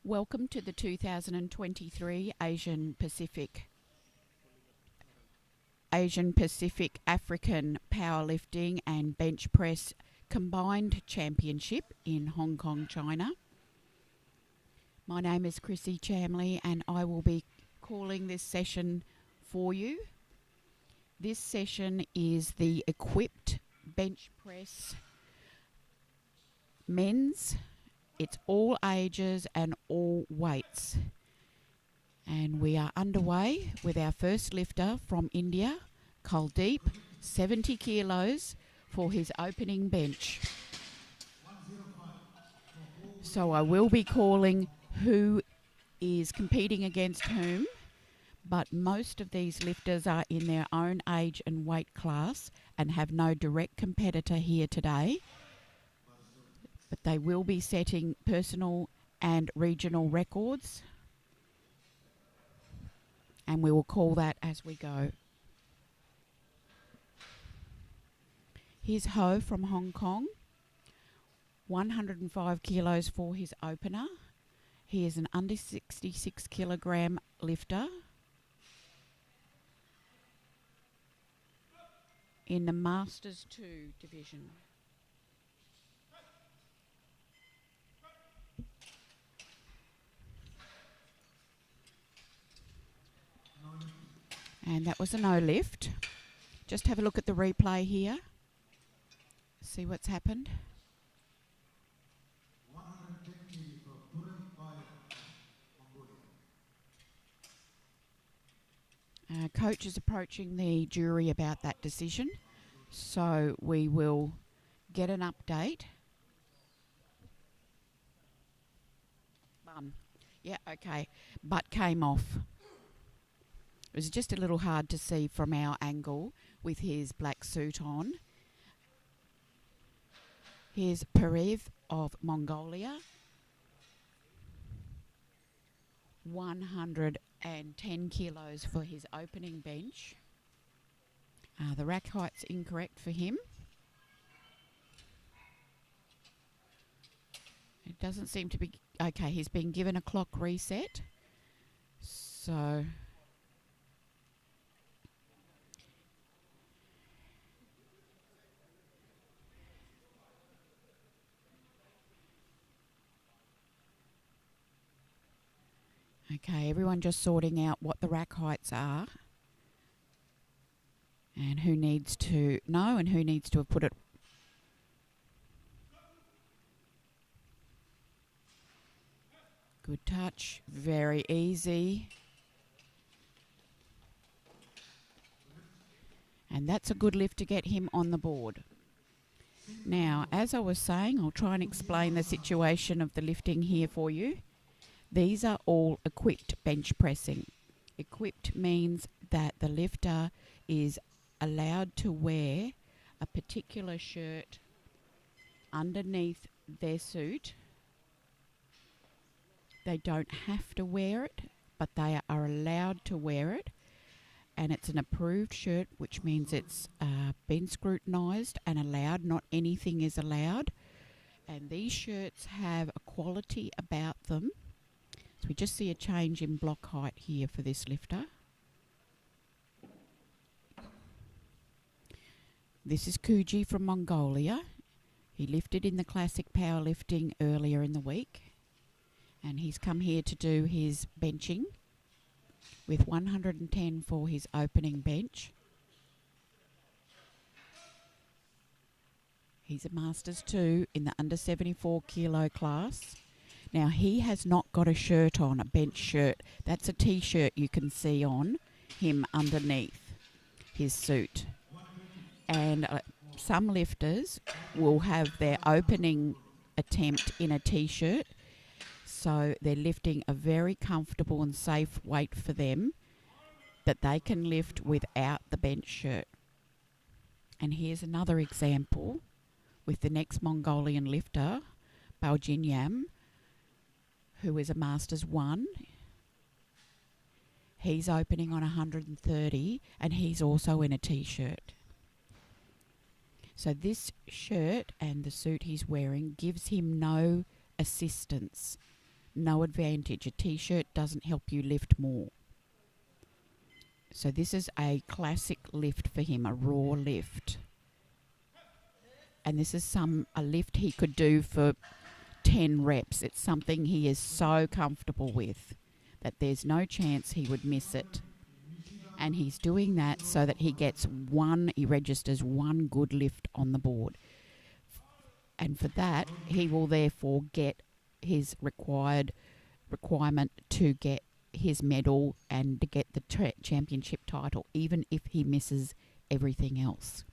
Welcome to the 2023 Asian Pacific African Powerlifting and Bench Press Combined Championship in Hong Kong, China. My name is Chrissy Chamley and I will be calling this session for you. This session is the equipped bench press men's. It's all ages and all weights. And we are underway with our first lifter from India, Kuldeep, 70 kilos for his opening bench. So I will be calling who is competing against whom, but most of these lifters are in their own age and weight class and have no direct competitor here today. But they will be setting personal and regional records, and we will call that as we go. Here's Ho from Hong Kong, 105 kilos for his opener. He is an under 66 kilogram lifter in the Masters 2 division. And that was a no lift. Just have a look at the replay here. See what's happened. Coach is approaching the jury about that decision, so we will get an update. Yeah, okay. Butt came off. It was just a little hard to see from our angle with his black suit on. Here's Parev of Mongolia, 110 kilos for his opening bench. The rack height's incorrect for him. It doesn't seem to be... Okay, he's been given a clock reset. So... Okay, everyone just sorting out what the rack heights are and who needs to know and who needs to have put it. Good touch, very easy. And that's a good lift to get him on the board. Now, as I was saying, I'll try and explain the situation of the lifting here for you. These are all equipped bench pressing. Equipped means that the lifter is allowed to wear a particular shirt underneath their suit. They don't have to wear it, but they are allowed to wear it. And it's an approved shirt, which means it's been scrutinised and allowed. Not anything is allowed. And these shirts have a quality about them. So we just see a change in block height here for this lifter. This is Kuji from Mongolia. He lifted in the classic powerlifting earlier in the week. And he's come here to do his benching with 110 for his opening bench. He's a Masters 2 in the under 74 kilo class. Now, he has not got a shirt on, a bench shirt. That's a T-shirt you can see on him underneath his suit. And some lifters will have their opening attempt in a T-shirt. So they're lifting a very comfortable and safe weight for them that they can lift without the bench shirt. And here's another example with the next Mongolian lifter, Baojinyam, who is a Masters 1. He's opening on 130 and he's also in a T-shirt. So this shirt and the suit he's wearing gives him no assistance, no advantage. A t-shirt doesn't help you lift more. So this is a classic lift for him, a raw lift. And this is a lift he could do for 10 reps. It's something he is so comfortable with that there's no chance he would miss it. And he's doing that so that he registers one good lift on the board. And for that, he will therefore get his requirement to get his medal and to get the championship title, even if he misses everything else.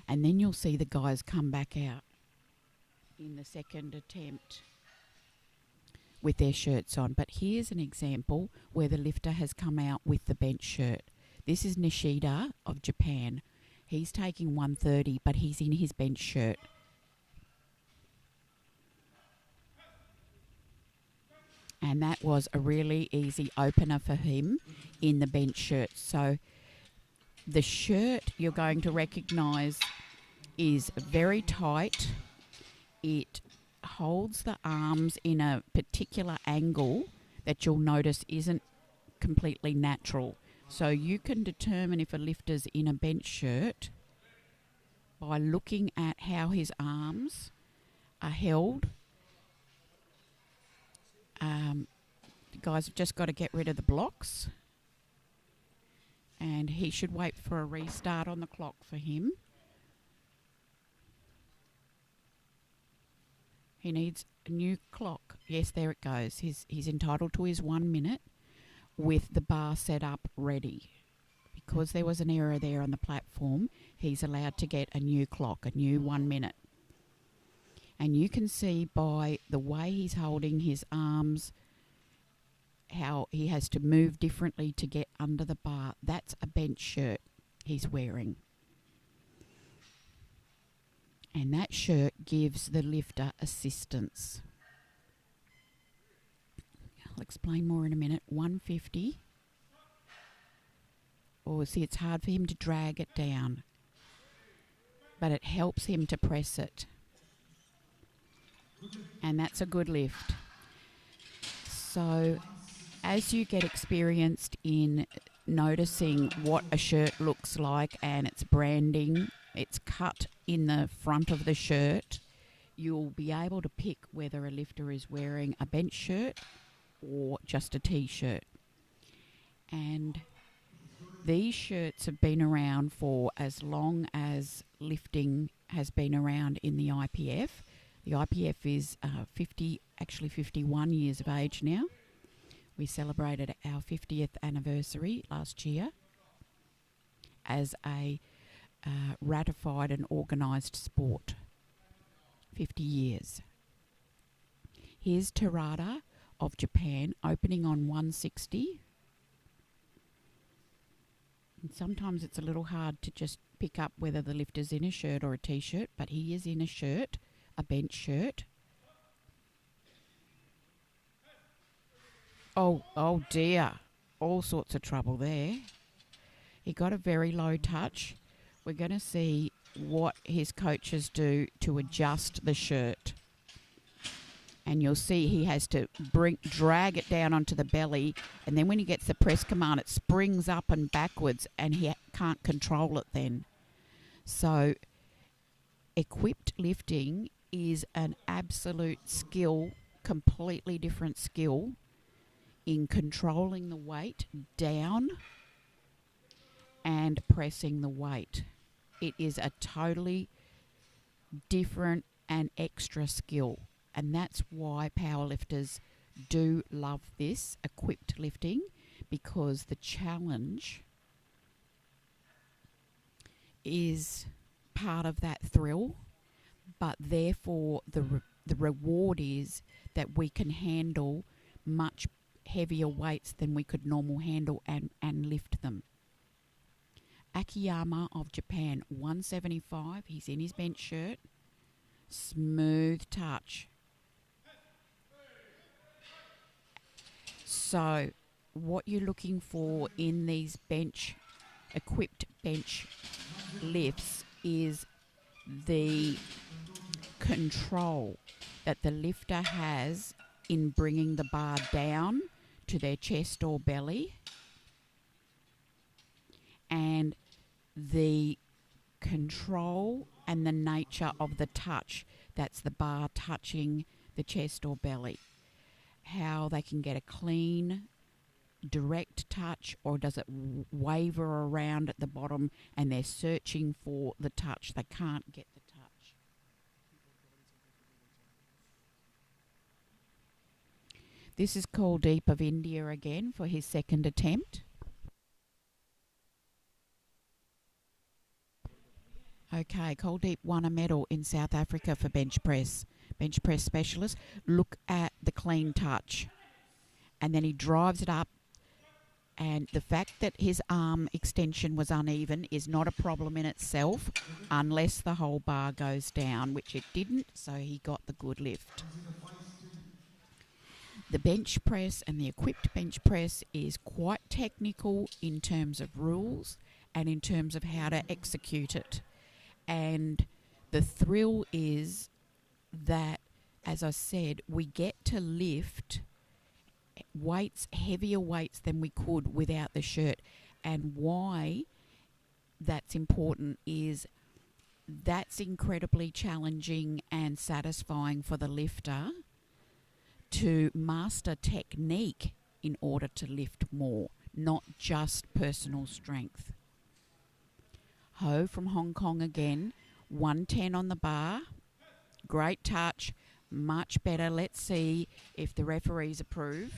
And then you'll see the guys come back out in the second attempt with their shirts on. But here's an example where the lifter has come out with the bench shirt. This is Nishida of Japan. He's taking 130, but he's in his bench shirt. And that was a really easy opener for him in the bench shirt. So the shirt you're going to recognise is very tight. It holds the arms in a particular angle that you'll notice isn't completely natural. So you can determine if a lifter's in a bench shirt by looking at how his arms are held. The guys have just got to get rid of the blocks. And he should wait for a restart on the clock for him. He needs a new clock. Yes, there it goes. He's entitled to his 1 minute with the bar set up ready. Because there was an error there on the platform, he's allowed to get a new clock, a new 1 minute. And you can see by the way he's holding his arms how he has to move differently to get under the bar. That's a bench shirt he's wearing. And that shirt gives the lifter assistance. I'll explain more in a minute. 150. Oh, see, it's hard for him to drag it down, but it helps him to press it. And that's a good lift. So as you get experienced in noticing what a shirt looks like and its branding, it's cut in the front of the shirt, you'll be able to pick whether a lifter is wearing a bench shirt or just a t-shirt. And these shirts have been around for as long as lifting has been around in the IPF. The IPF is 51 years of age now. We celebrated our 50th anniversary last year as a ratified and organised sport. 50 years. Here's Terada of Japan opening on 160. And sometimes it's a little hard to just pick up whether the lifter's in a shirt or a t-shirt, but he is in a shirt, a bench shirt. Oh dear. All sorts of trouble there. He got a very low touch. We're going to see what his coaches do to adjust the shirt. And you'll see he has to drag it down onto the belly, and then when he gets the press command, it springs up and backwards, and he can't control it then. So equipped lifting is an absolute skill, completely different skill in controlling the weight down and pressing the weight. It is a totally different and extra skill. And that's why powerlifters do love this equipped lifting, because the challenge is part of that thrill, but therefore the reward is that we can handle much heavier weights than we could normally handle and lift them. Akiyama of Japan, 175. He's in his bench shirt. Smooth touch. So what you're looking for in these equipped bench lifts is the control. that the lifter has in bringing the bar down to their chest or belly, and the control and the nature of the touch. That's the bar touching the chest or belly. How they can get a clean, direct touch, or does it waver around at the bottom and they're searching for the touch. They can't get the touch. This is Kuldeep of India again for his second attempt. Okay, Kuldeep won a medal in South Africa for bench press specialist. Look at the clean touch. And then he drives it up. And the fact that his arm extension was uneven is not a problem in itself unless the whole bar goes down, which it didn't, so he got the good lift. The bench press and the equipped bench press is quite technical in terms of rules and in terms of how to execute it. And the thrill is that, as I said, we get to lift weights, heavier weights than we could without the shirt. And why that's important is that's incredibly challenging and satisfying for the lifter to master technique in order to lift more, not just personal strength. Ho from Hong Kong again, 110 on the bar, great touch, much better. Let's see if the referees approve.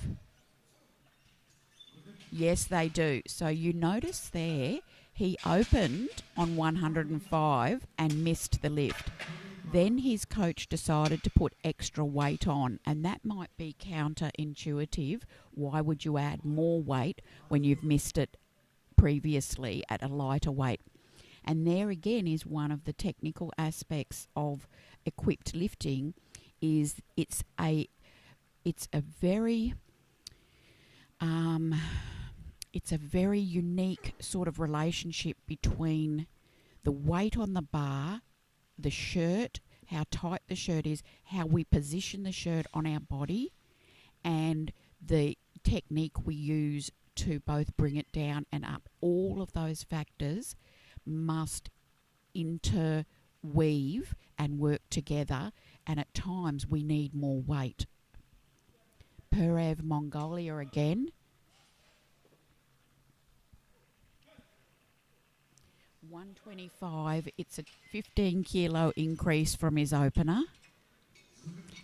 Yes, they do. So you notice there, he opened on 105 and missed the lift. Then his coach decided to put extra weight on, and that might be counterintuitive. Why would you add more weight when you've missed it previously at a lighter weight? And there again is one of the technical aspects of equipped lifting. Is it's a very unique sort of relationship between the weight on the bar, the shirt, how tight the shirt is, how we position the shirt on our body, and the technique we use to both bring it down and up. All of those factors must interweave and work together, and at times we need more weight. Perev, Mongolia again. 125, it's a 15 kilo increase from his opener,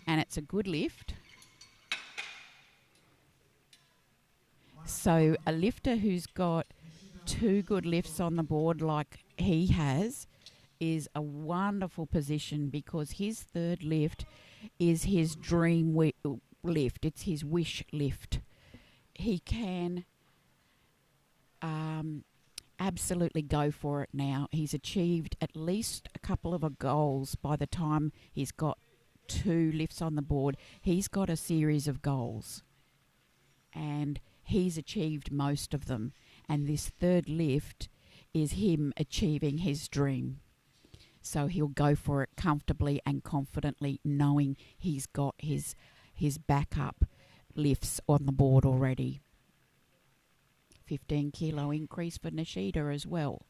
and it's a good lift. So a lifter who's got two good lifts on the board like he has is a wonderful position, because his third lift is his dream lift. It's his wish lift. He can absolutely go for it now. He's achieved at least a couple of goals by the time he's got two lifts on the board. He's got a series of goals, and he's achieved most of them. And this third lift is him achieving his dream. So he'll go for it comfortably and confidently, knowing he's got his backup lifts on the board already. 15 kilo increase for Nishida as well.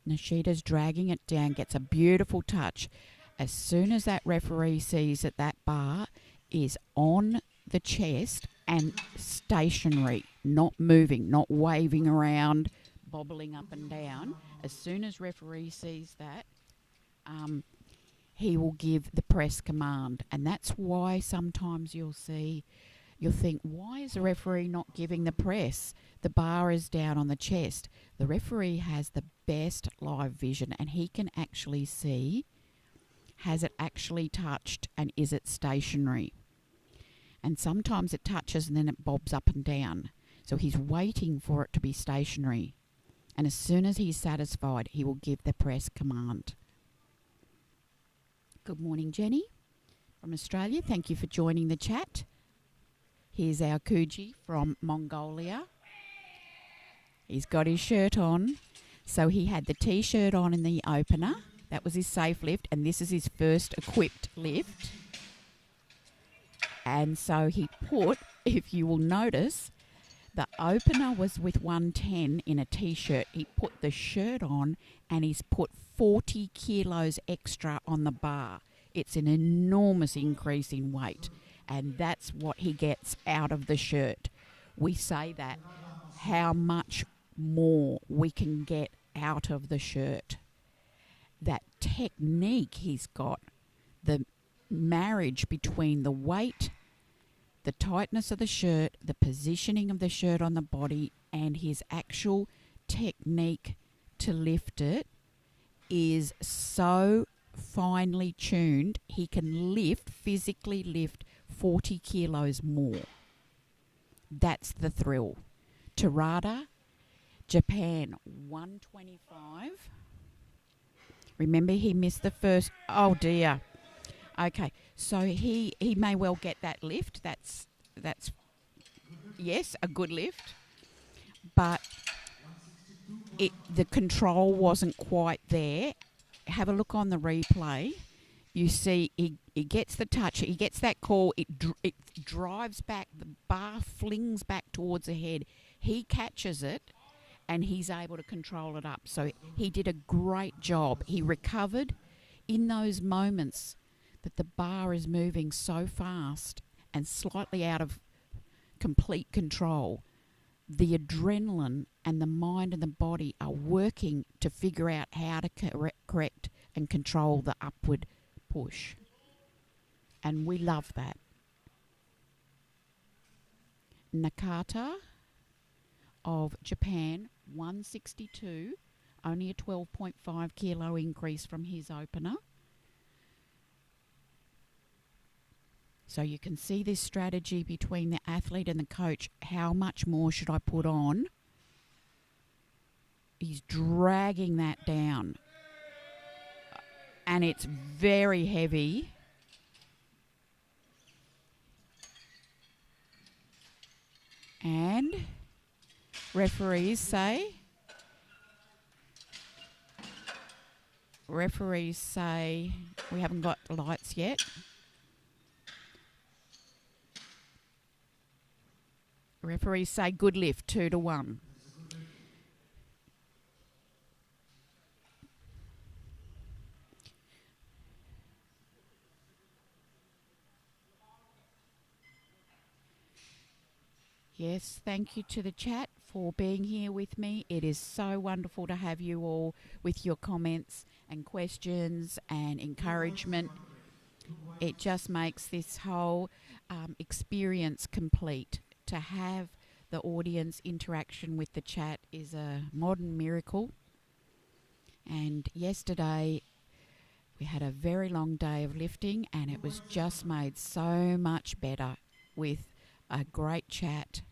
Nishida's dragging it down, gets a beautiful touch. As soon as that referee sees that that bar is on the chest and stationary, not moving, not waving around, bobbling up and down, as soon as referee sees that, he will give the press command. And that's why sometimes you'll think, why is the referee not giving the press? The bar is down on the chest. The referee has the best live vision, and he can actually see, has it actually touched and is it stationary? And sometimes it touches and then it bobs up and down. So he's waiting for it to be stationary. And as soon as he's satisfied, he will give the press command. Good morning, Jenny from Australia. Thank you for joining the chat. Here's our Kuji from Mongolia. He's got his shirt on. So he had the T-shirt on in the opener. That was his safe lift, and this is his first equipped lift. And so he put, if you will notice, the opener was with 110 in a T-shirt. He put the shirt on, and he's put 40 kilos extra on the bar. It's an enormous increase in weight, and that's what he gets out of the shirt. We say that, how much more we can get out of the shirt. That technique he's got, the marriage between the weight, the tightness of the shirt, the positioning of the shirt on the body, and his actual technique to lift it is so finely tuned, he can physically lift 40 kilos more. That's the thrill. Terada, Japan, 125. Remember, he missed the first. Oh dear. Okay, so he may well get that lift. That's yes, a good lift, but the control wasn't quite there. Have a look on the replay. You see, he gets the touch. He gets that call. It drives back. The bar flings back towards the head. He catches it, and he's able to control it up. So he did a great job. He recovered in those moments that the bar is moving so fast and slightly out of complete control. The adrenaline and the mind and the body are working to figure out how to correct and control the upward push. And we love that. Nakata of Japan, 162, only a 12.5 kilo increase from his opener. So you can see this strategy between the athlete and the coach. How much more should I put on? He's dragging that down. And it's very heavy. And referees say we haven't got the lights yet. Referees say good lift, 2-1. Yes, thank you to the chat for being here with me. It is so wonderful to have you all with your comments and questions and encouragement. It just makes this whole experience complete. To have the audience interaction with the chat is a modern miracle. And yesterday we had a very long day of lifting, and it was just made so much better with a great chat.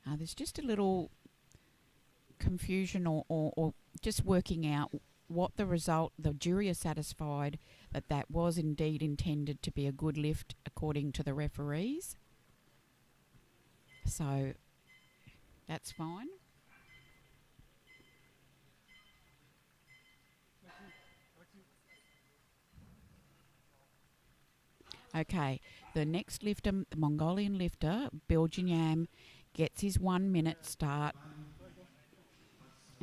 There's just a little confusion or just working out what the result. The jury is satisfied that was indeed intended to be a good lift according to the referees. So that's fine. Okay, the next lifter, the Mongolian lifter, Belgian Yam, gets his 1 minute start,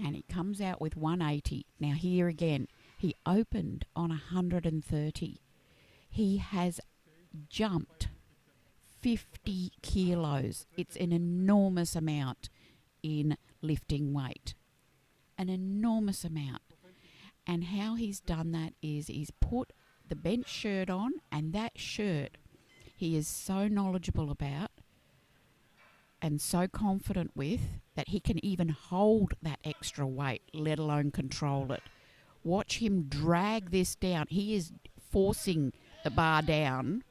and he comes out with 180. Now here again, he opened on 130. He has jumped 50 kilos. It's an enormous amount in lifting weight. An enormous amount. And how he's done that is he's put the bench shirt on, and that shirt he is so knowledgeable about and so confident with that he can even hold that extra weight, let alone control it. Watch him drag this down. He is forcing the bar down,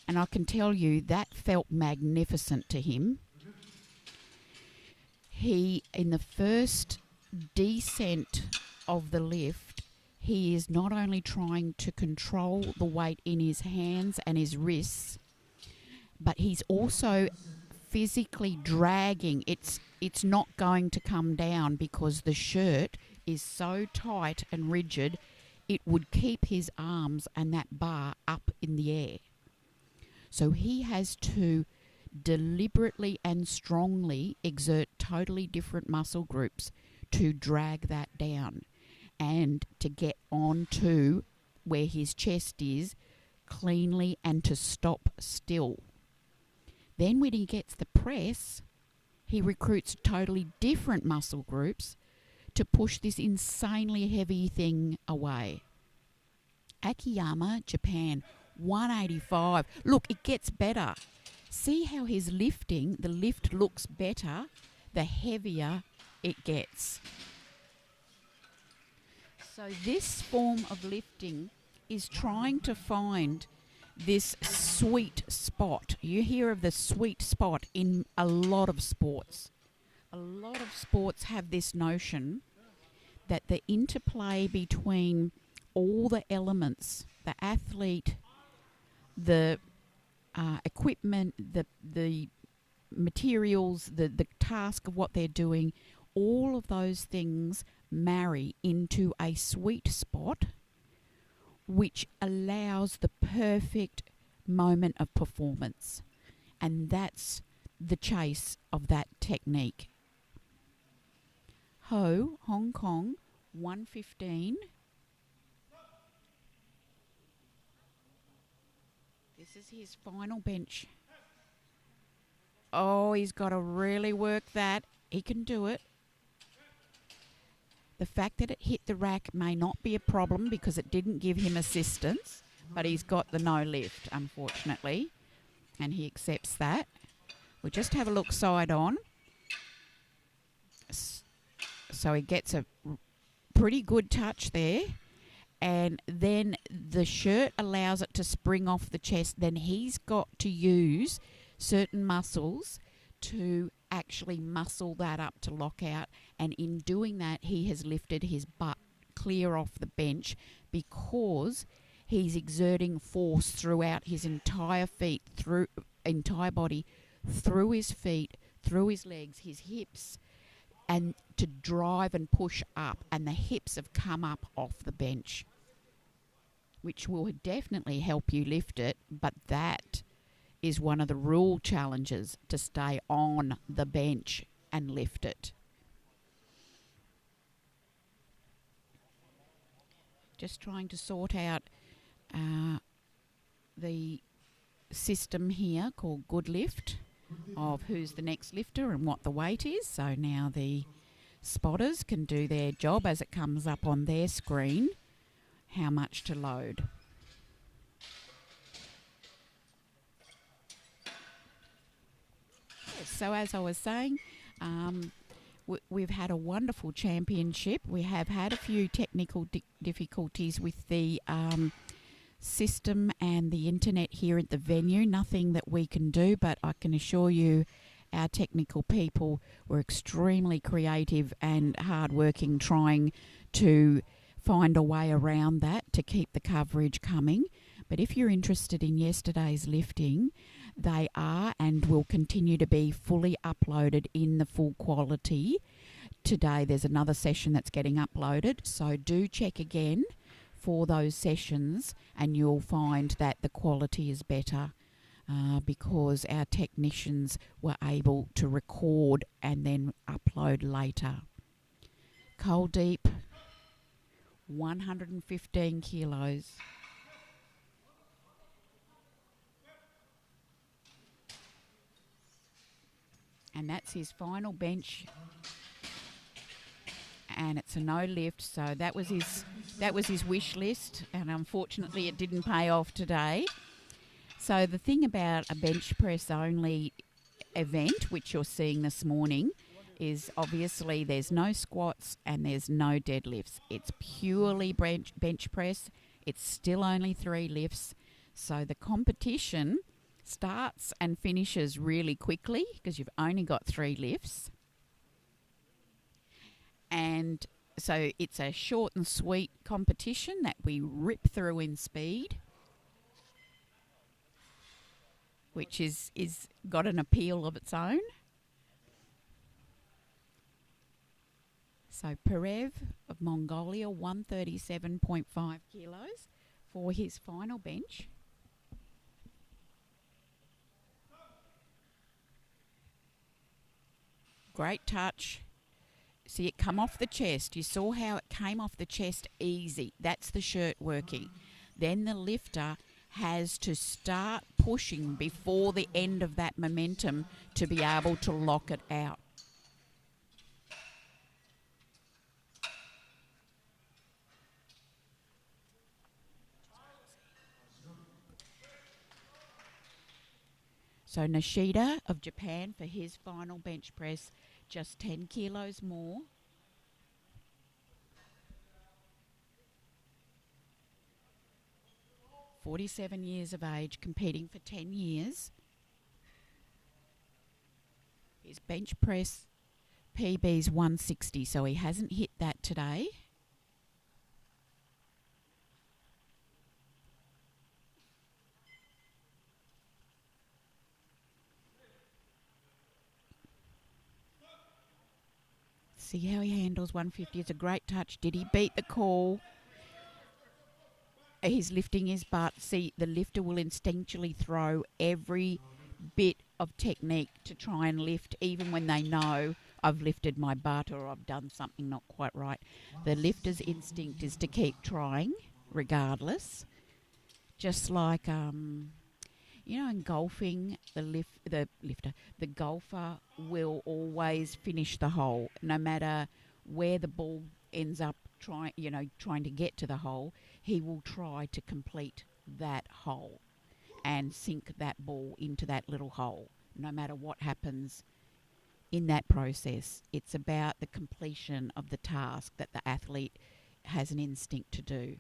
and I can tell you that felt magnificent to him. He, in the first descent of the lift, he is not only trying to control the weight in his hands and his wrists, but he's also physically dragging. It's not going to come down because the shirt is so tight and rigid, it would keep his arms and that bar up in the air. So he has to deliberately and strongly exert totally different muscle groups to drag that down and to get onto where his chest is cleanly and to stop still. Then when he gets the press, he recruits totally different muscle groups to push this insanely heavy thing away. Akiyama, Japan, 185. Look, it gets better. See how his lifting, the lift looks better the heavier it gets. So this form of lifting is trying to find this sweet spot. You hear of the sweet spot in a lot of sports. A lot of sports have this notion that the interplay between all the elements, the athlete, the equipment, the materials, the task of what they're doing, all of those things marry into a sweet spot which allows the perfect moment of performance. And that's the chase of that technique. Ho, Hong Kong, 115. This is his final bench. Oh, he's got to really work that. He can do it. The fact that it hit the rack may not be a problem because it didn't give him assistance, but he's got the no lift, unfortunately, and he accepts that. We'll just have a look side on. So he gets a pretty good touch there, and then the shirt allows it to spring off the chest. Then he's got to use certain muscles to actually muscle that up to lock out, and in doing that he has lifted his butt clear off the bench because he's exerting force throughout his entire entire body, through his feet, through his legs, his hips, and to drive and push up, and the hips have come up off the bench, which will definitely help you lift it, but that is one of the rule challenges, to stay on the bench and lift it. Just trying to sort out the system here called Good Lift of who's the next lifter and what the weight is. So now the spotters can do their job as it comes up on their screen, how much to load. So as I was saying, we've had a wonderful championship. We have had a few technical difficulties with the system and the internet here at the venue. Nothing that we can do, but I can assure you our technical people were extremely creative and hardworking, trying to find a way around that to keep the coverage coming. But if you're interested in yesterday's lifting, they are and will continue to be fully uploaded in the full quality. Today there's another session that's getting uploaded, so do check again for those sessions and you'll find that the quality is better because our technicians were able to record and then upload later. Coal Deep, 115 kilos. And that's his final bench, and it's a no lift. So that was his wish list, and unfortunately it didn't pay off today. So the thing about a bench press only event, which you're seeing this morning, is obviously there's no squats and there's no deadlifts. It's purely bench press. It's still only 3 lifts. So the competition starts and finishes really quickly because you've only got 3 lifts. And so it's a short and sweet competition that we rip through in speed. which is got an appeal of its own. So Perev of Mongolia, 137.5 kilos for his final bench. Great touch. See it come off the chest. You saw how it came off the chest easy. That's the shirt working. Then the lifter has to start pushing before the end of that momentum to be able to lock it out. So Nishida of Japan for his final bench press, just 10 kilos more. (47 years of age, competing for 10 years. His bench press PB's 160, so he hasn't hit that today. See how he handles 150. It's a great touch. Did he beat the call? He's lifting his butt. See, the lifter will instinctually throw every bit of technique to try and lift, even when they know I've lifted my butt or I've done something not quite right. The lifter's instinct is to keep trying, regardless. Just like, in golfing, the golfer will always finish the hole, no matter where the ball ends up trying to get to the hole. He will try to complete that hole and sink that ball into that little hole, no matter what happens in that process. It's about the completion of the task that the athlete has an instinct to do.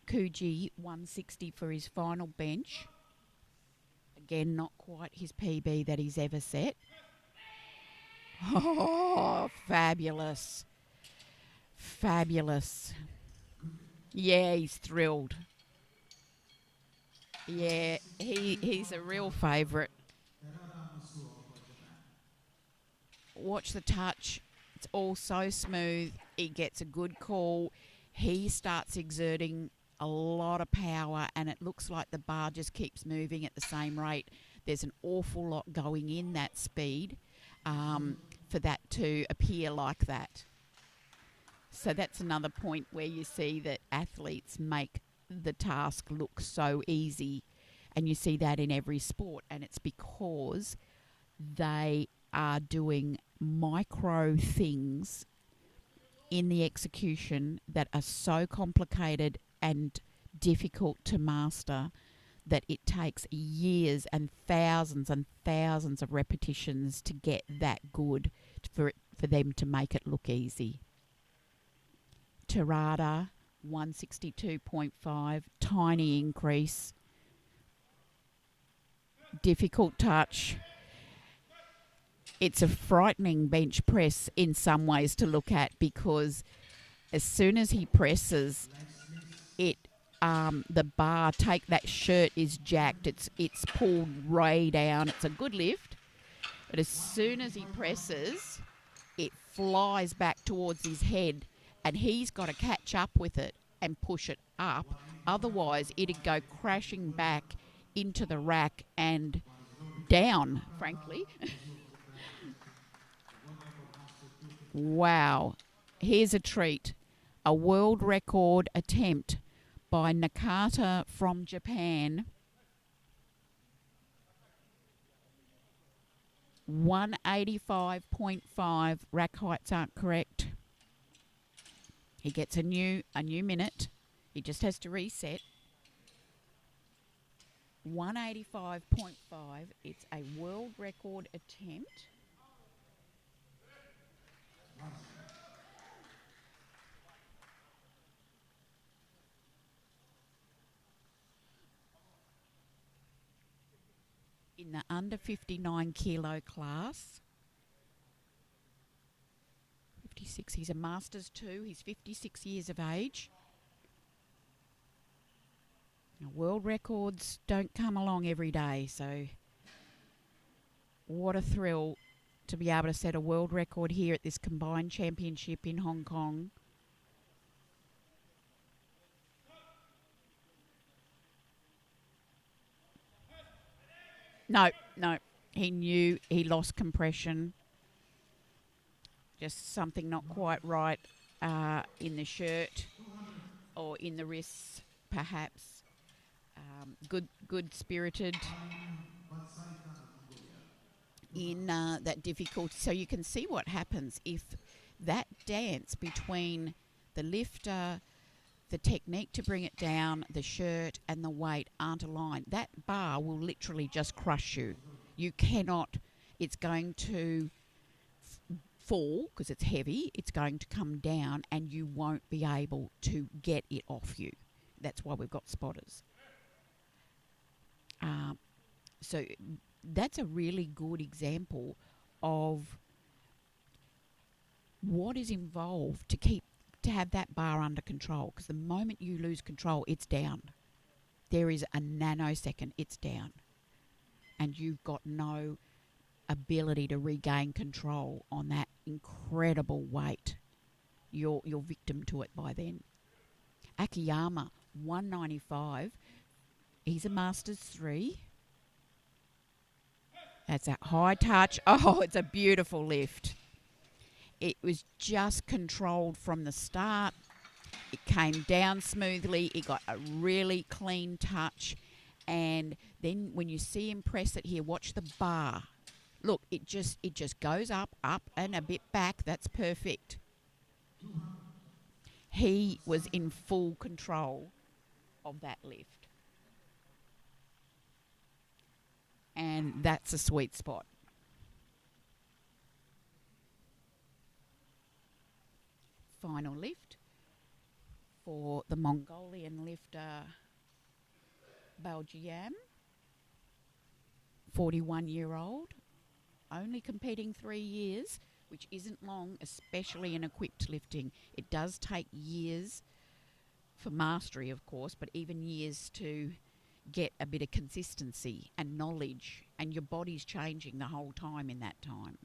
Kuji, 160 for his final bench. Again, not quite his PB that he's ever set. Oh, fabulous. Fabulous. Yeah, he's thrilled. Yeah, he's a real favourite. Watch the touch. It's all so smooth. He gets a good call. He starts exerting a lot of power, and it looks like the bar just keeps moving at the same rate. There's an awful lot going in that speed for that to appear like that. So that's another point where you see that athletes make the task look so easy, and you see that in every sport, and it's because they are doing micro things in the execution that are so complicated and difficult to master that it takes years and thousands of repetitions to get that good for them to make it look easy. Terada, 162.5, tiny increase. Difficult touch. It's a frightening bench press in some ways to look at, because as soon as he presses it, the bar, that shirt is jacked. It's pulled way down. It's a good lift, but as soon as he presses, it flies back towards his head, and he's got to catch up with it and push it up. Otherwise, it'd go crashing back into the rack and down, frankly. Wow. Here's a treat. A world record attempt by Nakata from Japan. 185.5. Rack heights aren't correct. He gets a new minute. He just has to reset. 185.5. It's a world record attempt. In the under 59 kilo class. 56. He's a Masters 2. He's 56 years of age. Now, world records don't come along every day, so what a thrill to be able to set a world record here at this combined championship in Hong Kong. No, no. He knew he lost compression. Just something not quite right in the shirt or in the wrists, perhaps. Good spirited in that difficulty. So you can see what happens if that dance between the lifter, the technique to bring it down, the shirt and the weight aren't aligned. That bar will literally just crush you. You cannot, it's going to fall because it's heavy, it's going to come down and you won't be able to get it off you. That's why we've got spotters. So that's a really good example of what is involved to have that bar under control, because the moment you lose control, it's down. There is a nanosecond, it's down. And you've got no ability to regain control on that incredible weight. You're victim to it by then. Akiyama, 195. He's a Masters 3. That's a high touch. Oh, it's a beautiful lift. It was just controlled from the start. It came down smoothly. It got a really clean touch. And then when you see him press it here, watch the bar. Look, it just goes up, and a bit back. That's perfect. He was in full control of that lift. And that's a sweet spot. Final lift for the Mongolian lifter Belgium, 41-year-old, only competing 3 years, which isn't long, especially in equipped lifting. It does take years for mastery, of course, but even years to get a bit of consistency and knowledge, and your body's changing the whole time in that time.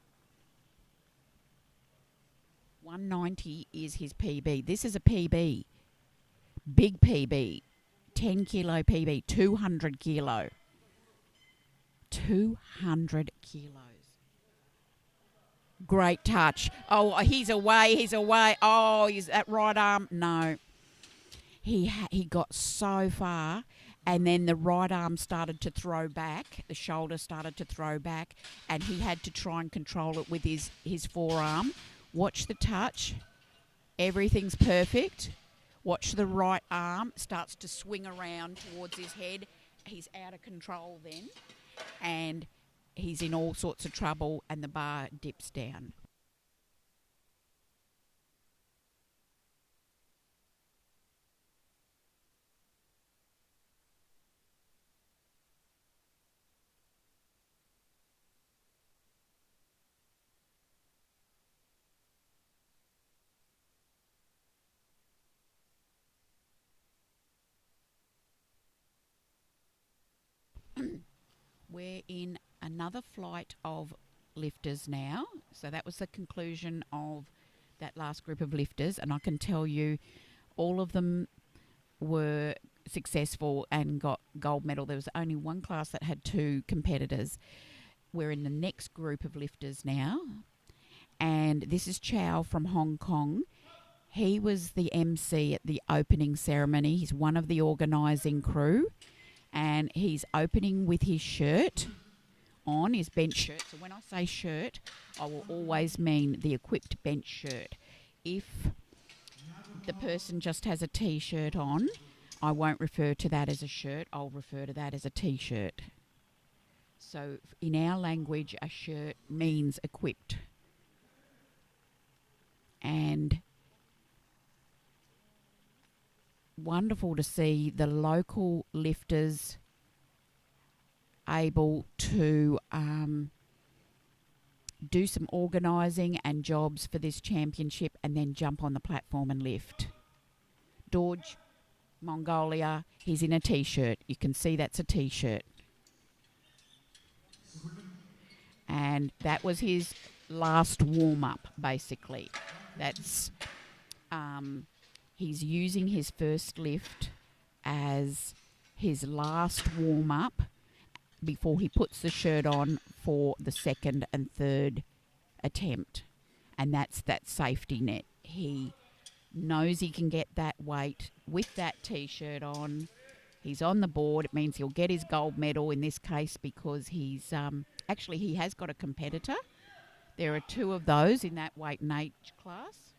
190 is his PB. This is a PB, big PB, 10 kilo PB, 200 kilo. 200 kilos. Great touch. Oh, he's away. Oh, is that right arm? No. He got so far, and then the right arm started to throw back. The shoulder started to throw back, and he had to try and control it with his forearm. Watch the touch. Everything's perfect. Watch the right arm. Starts to swing around towards his head. He's out of control then, and he's in all sorts of trouble, and the bar dips down. We're in another flight of lifters now. So that was the conclusion of that last group of lifters, and I can tell you all of them were successful and got gold medal. There was only one class that had 2 competitors. We're in the next group of lifters now, and this is Chow from Hong Kong. He was the MC at the opening ceremony. He's one of the organising crew, and he's opening with his shirt on, his bench shirt. So when I say shirt, I will always mean the equipped bench shirt. If the person just has a T-shirt on, I won't refer to that as a shirt. I'll refer to that as a T-shirt. So in our language, a shirt means equipped. And wonderful to see the local lifters able to do some organising and jobs for this championship and then jump on the platform and lift. Dorj, Mongolia. He's in a t-shirt. You can see that's a t-shirt. And that was his last warm-up, basically. That's he's using his first lift as his last warm-up before he puts the shirt on for the second and third attempt. And that's that safety net. He knows he can get that weight with that t-shirt on. He's on the board. It means he'll get his gold medal in this case because he's actually he has got a competitor. There are two of those in that weight and age class.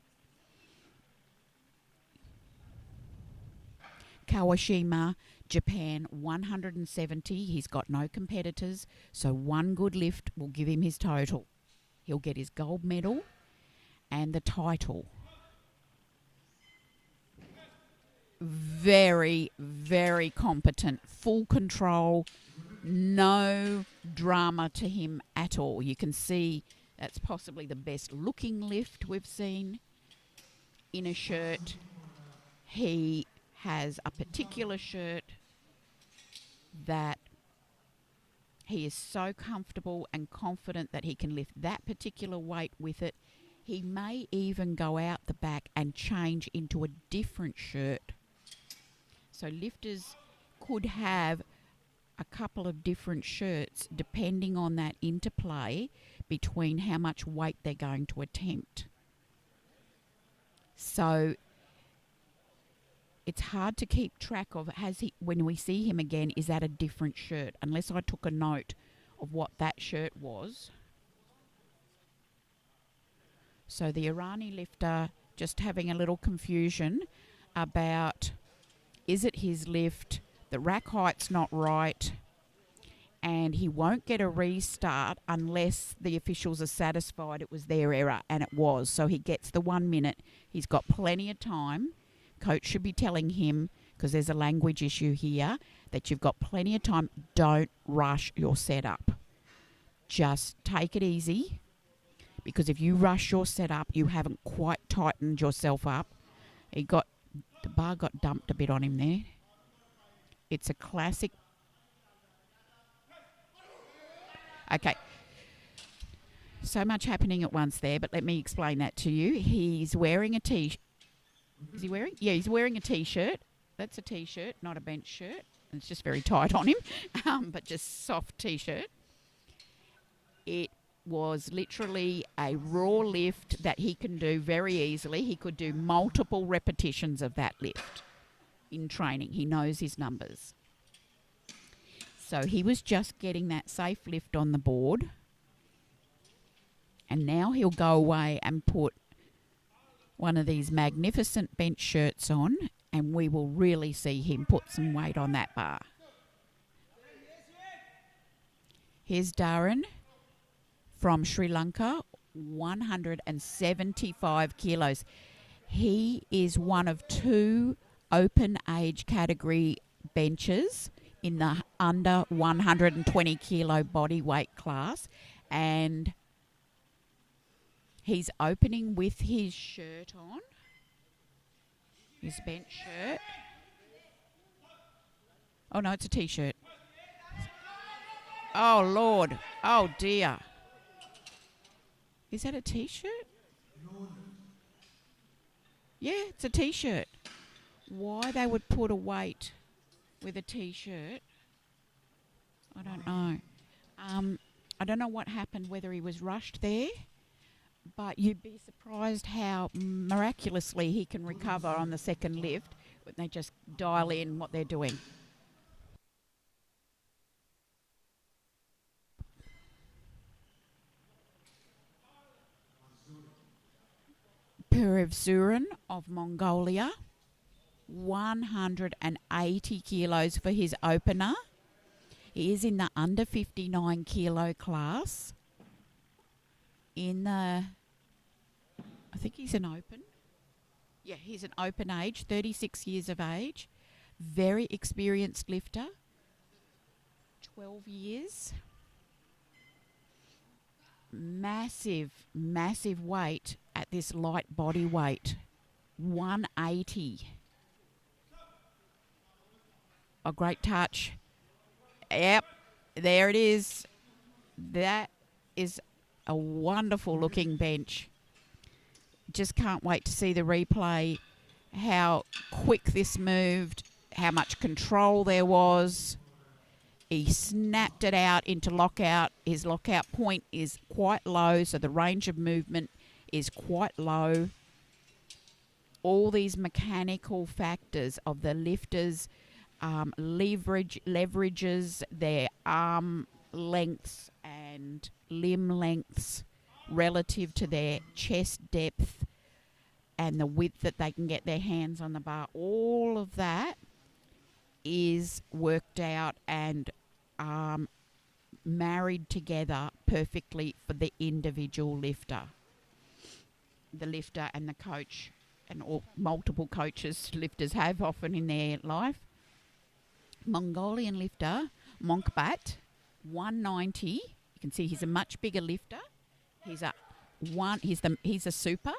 Kawashima, Japan, 170. He's got no competitors, so one good lift will give him his total. He'll get his gold medal and the title. Very, very competent, full control, no drama to him at all. You can see that's possibly the best looking lift we've seen in a shirt. He has a particular shirt that he is so comfortable and confident that he can lift that particular weight with it. He may even go out the back and change into a different shirt. So lifters could have a couple of different shirts depending on that interplay between how much weight they're going to attempt. So it's hard to keep track of when we see him again, is that a different shirt? Unless I took a note of what that shirt was. So the Irani lifter just having a little confusion about, is it his lift? The rack height's not right, and he won't get a restart unless the officials are satisfied it was their error, and it was. So he gets the 1 minute. He's got plenty of time. Coach should be telling him, because there's a language issue here, that you've got plenty of time. Don't rush your setup. Just take it easy, because if you rush your setup, you haven't quite tightened yourself up. The bar got dumped a bit on him there. It's a classic. Okay. So much happening at once there, but let me explain that to you. He's wearing a t-shirt. Is he wearing? Yeah, he's wearing a t-shirt. That's a t-shirt, not a bench shirt. It's just very tight on him, but just soft t-shirt. It was literally a raw lift that he can do very easily. He could do multiple repetitions of that lift in training. He knows his numbers. So he was just getting that safe lift on the board. And now he'll go away and put one of these magnificent bench shirts on, and we will really see him put some weight on that bar. Here's Darren from Sri Lanka, 175 kilos. He is one of two open age category benches in the under 120 kilo body weight class, and he's opening with his shirt on, his bench shirt. Oh no, it's a t-shirt. Oh Lord, oh dear. Is that a t-shirt? Yeah, it's a t-shirt. Why they would put a weight with a t-shirt, I don't know. I don't know what happened, whether he was rushed there, but you'd be surprised how miraculously he can recover on the second lift when they just dial in what they're doing. Perevzuran of Mongolia, 180 kilos for his opener. He is in the under 59 kilo class. I think he's an open. Yeah, he's an open age, 36 years of age. Very experienced lifter. 12 years. Massive, massive weight at this light body weight. 180. A great touch. Yep, there it is. That is a wonderful looking bench. Just can't wait to see the replay, how quick this moved, how much control there was. He snapped it out into lockout. His lockout point is quite low, so the range of movement is quite low. All these mechanical factors of the lifters, leverages their arm lengths and limb lengths relative to their chest depth and the width that they can get their hands on the bar. All of that is worked out and married together perfectly for the individual lifter. The lifter and the coach, and all multiple coaches lifters have often in their life. Mongolian lifter, Monkbat, 190. You can see he's a much bigger lifter. He's a super,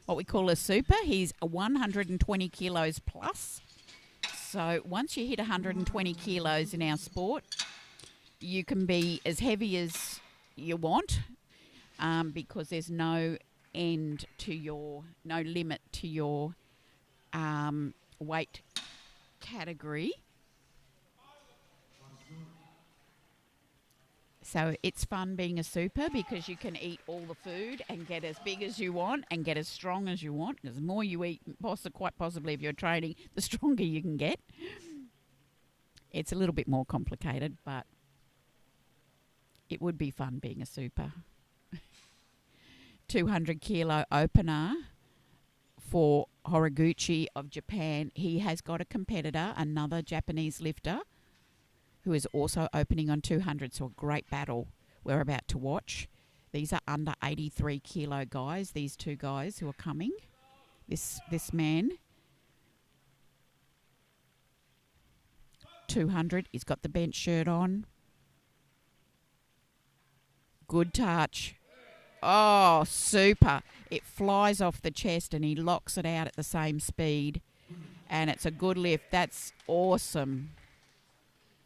what we call a super. He's 120 kilos plus. So once you hit 120 kilos in our sport, you can be as heavy as you want, because there's no limit to your weight category. So it's fun being a super because you can eat all the food and get as big as you want and get as strong as you want. Because the more you eat, quite possibly if you're training, the stronger you can get. It's a little bit more complicated, but it would be fun being a super. 200 kilo opener for Horiguchi of Japan. He has got a competitor, another Japanese lifter, who is also opening on 200. So a great battle we're about to watch. These are under 83 kilo guys, these two guys who are coming. This man, 200, he's got the bench shirt on. Good touch. Oh, super. It flies off the chest and he locks it out at the same speed. And it's a good lift. That's awesome.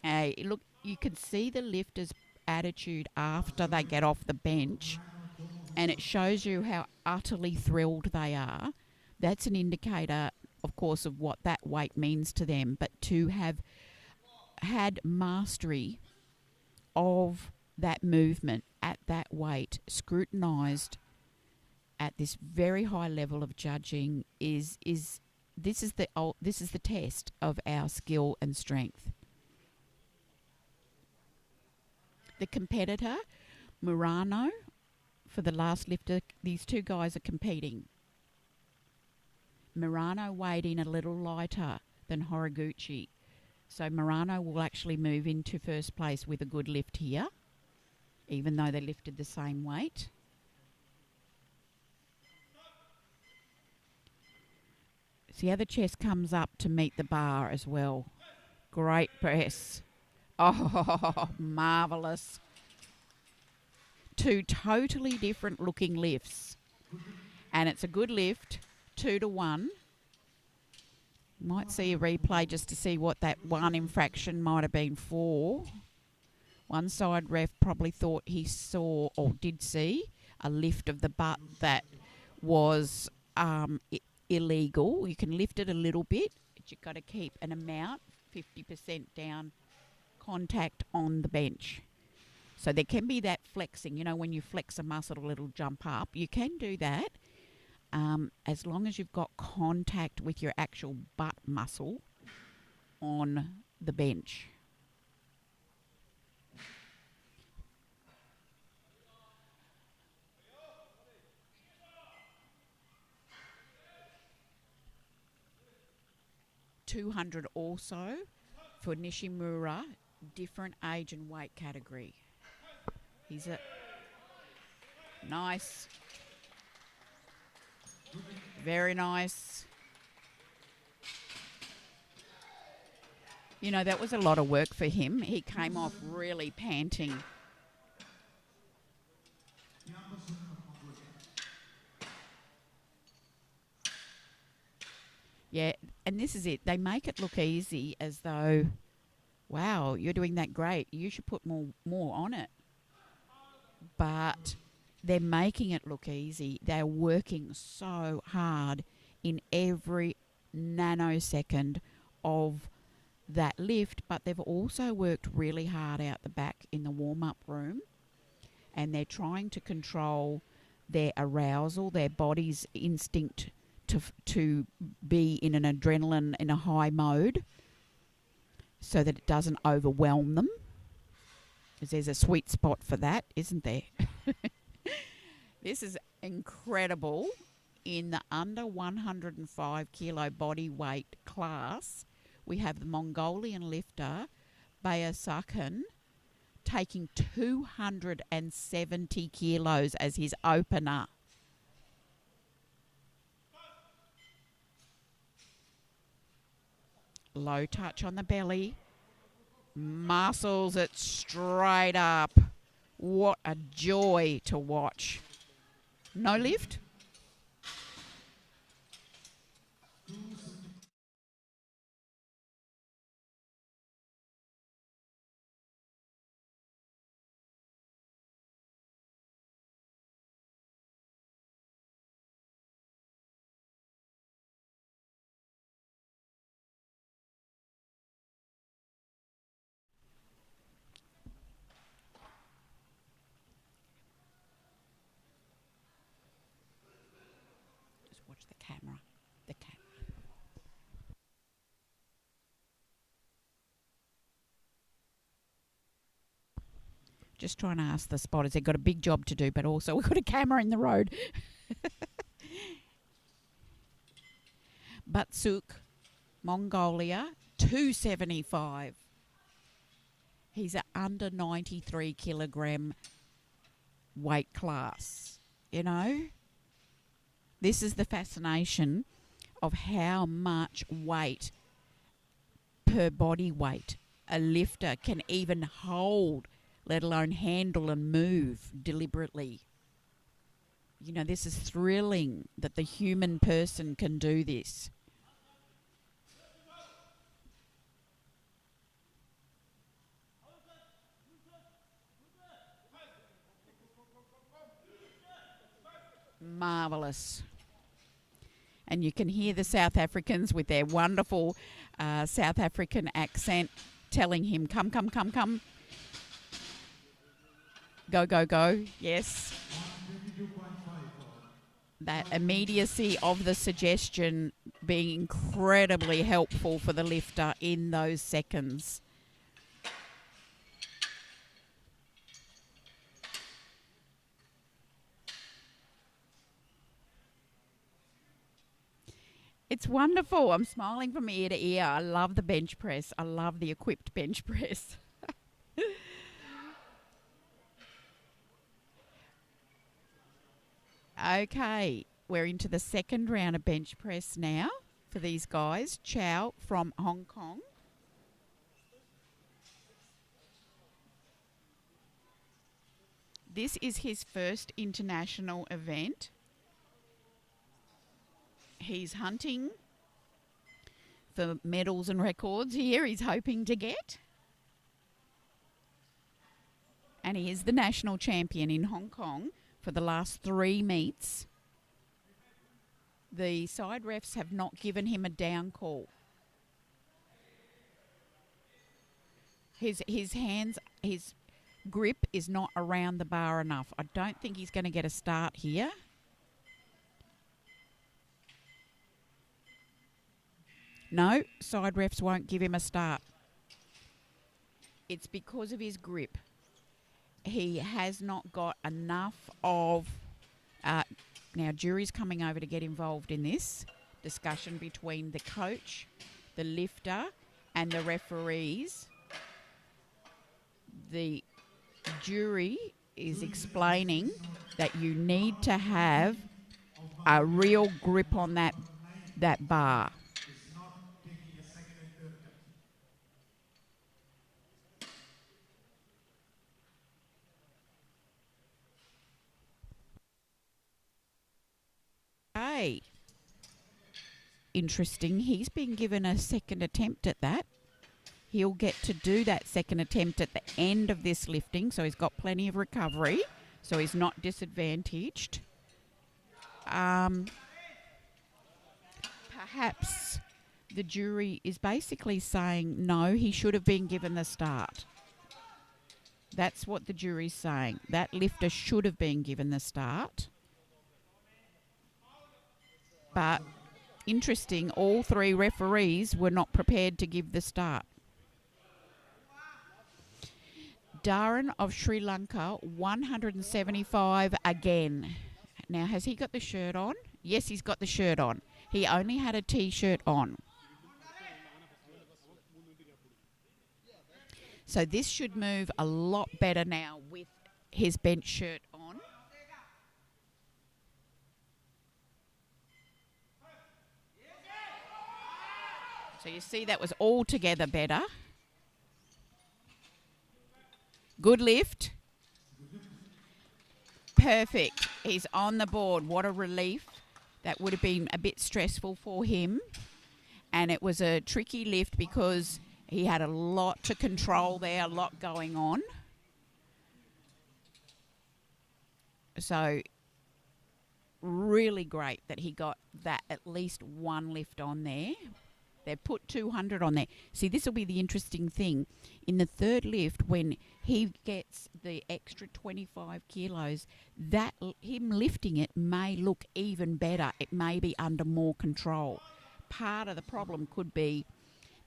Look, you can see the lifter's attitude after they get off the bench, and it shows you how utterly thrilled they are. That's an indicator, of course, of what that weight means to them. But to have had mastery of that movement at that weight, scrutinised at this very high level of judging, this is the test of our skill and strength. The competitor, Murano, for the last lifter, these two guys are competing. Murano weighed in a little lighter than Horiguchi. So Murano will actually move into first place with a good lift here, even though they lifted the same weight. See how the chest comes up to meet the bar as well. Great press. Oh, marvellous. Two totally different looking lifts. And it's a good lift, 2-1. Might see a replay just to see what that one infraction might have been for. One side ref probably thought he saw or did see a lift of the butt that was illegal. You can lift it a little bit, but you've got to keep an amount, 50% down, contact on the bench. So there can be that flexing. You know, when you flex a muscle, it'll jump up. You can do that as long as you've got contact with your actual butt muscle on the bench. $200 also for Nishimura, different age and weight category. He's a nice, very nice. You know, that was a lot of work for him. He came off really panting. Yeah, and this is it. They make it look easy as though, wow, you're doing that great. You should put more on it. But they're making it look easy. They're working so hard in every nanosecond of that lift, but they've also worked really hard out the back in the warm-up room, and they're trying to control their arousal, their body's instinct to be in an adrenaline, in a high mode, so that it doesn't overwhelm them. Because there's a sweet spot for that, isn't there? This is incredible. In the under 105 kilo body weight class, we have the Mongolian lifter Bayasakan taking 270 kilos as his opener. Low touch on the belly. Muscles it straight up. What a joy to watch. No lift. Just watch the camera. The camera. Just trying to ask the spotters. They've got a big job to do, but also we've got a camera in the road. Batsuk, Mongolia, 275. He's an under 93 kilogram weight class. You know, this is the fascination of how much weight per body weight a lifter can even hold, let alone handle and move deliberately. You know, this is thrilling that the human person can do this. Marvellous. And you can hear the South Africans with their wonderful South African accent telling him, come, come, come, come. Go, go, go. Yes. That immediacy of the suggestion being incredibly helpful for the lifter in those seconds. It's wonderful. I'm smiling from ear to ear. I love the bench press. I love the equipped bench press. Okay, we're into the second round of bench press now for these guys. Chow from Hong Kong. This is his first international event. He's hunting for medals and records here. He's hoping to get. And he is the national champion in Hong Kong for the last 3 meets. The side refs have not given him a down call. His hands, his grip is not around the bar enough. I don't think he's going to get a start here. No, side refs won't give him a start. It's because of his grip. He has not got enough of... now, jury's coming over to get involved in this discussion between the coach, the lifter, and the referees. The jury is explaining that you need to have a real grip on that bar. Okay. interesting. He's been given a second attempt at that. He'll get to do that second attempt at the end of this lifting, so he's got plenty of recovery, so he's not disadvantaged. Perhaps the jury is basically saying, no, he should have been given the start. That's what the jury's saying. That lifter should have been given the start. But interesting, all three referees were not prepared to give the start. Dharan of Sri Lanka, 175 again. Now, has he got the shirt on? Yes, he's got the shirt on. He only had a T-shirt on. So this should move a lot better now with his bench shirt on. So you see that was altogether better. Good lift. Perfect. He's on the board. What a relief. That would have been a bit stressful for him. And it was a tricky lift because he had a lot to control there, a lot going on. So really great that he got that at least one lift on there. They've put 200 on there. See, this will be the interesting thing. In the third lift, when he gets the extra 25 kilos, that him lifting it may look even better. It may be under more control. Part of the problem could be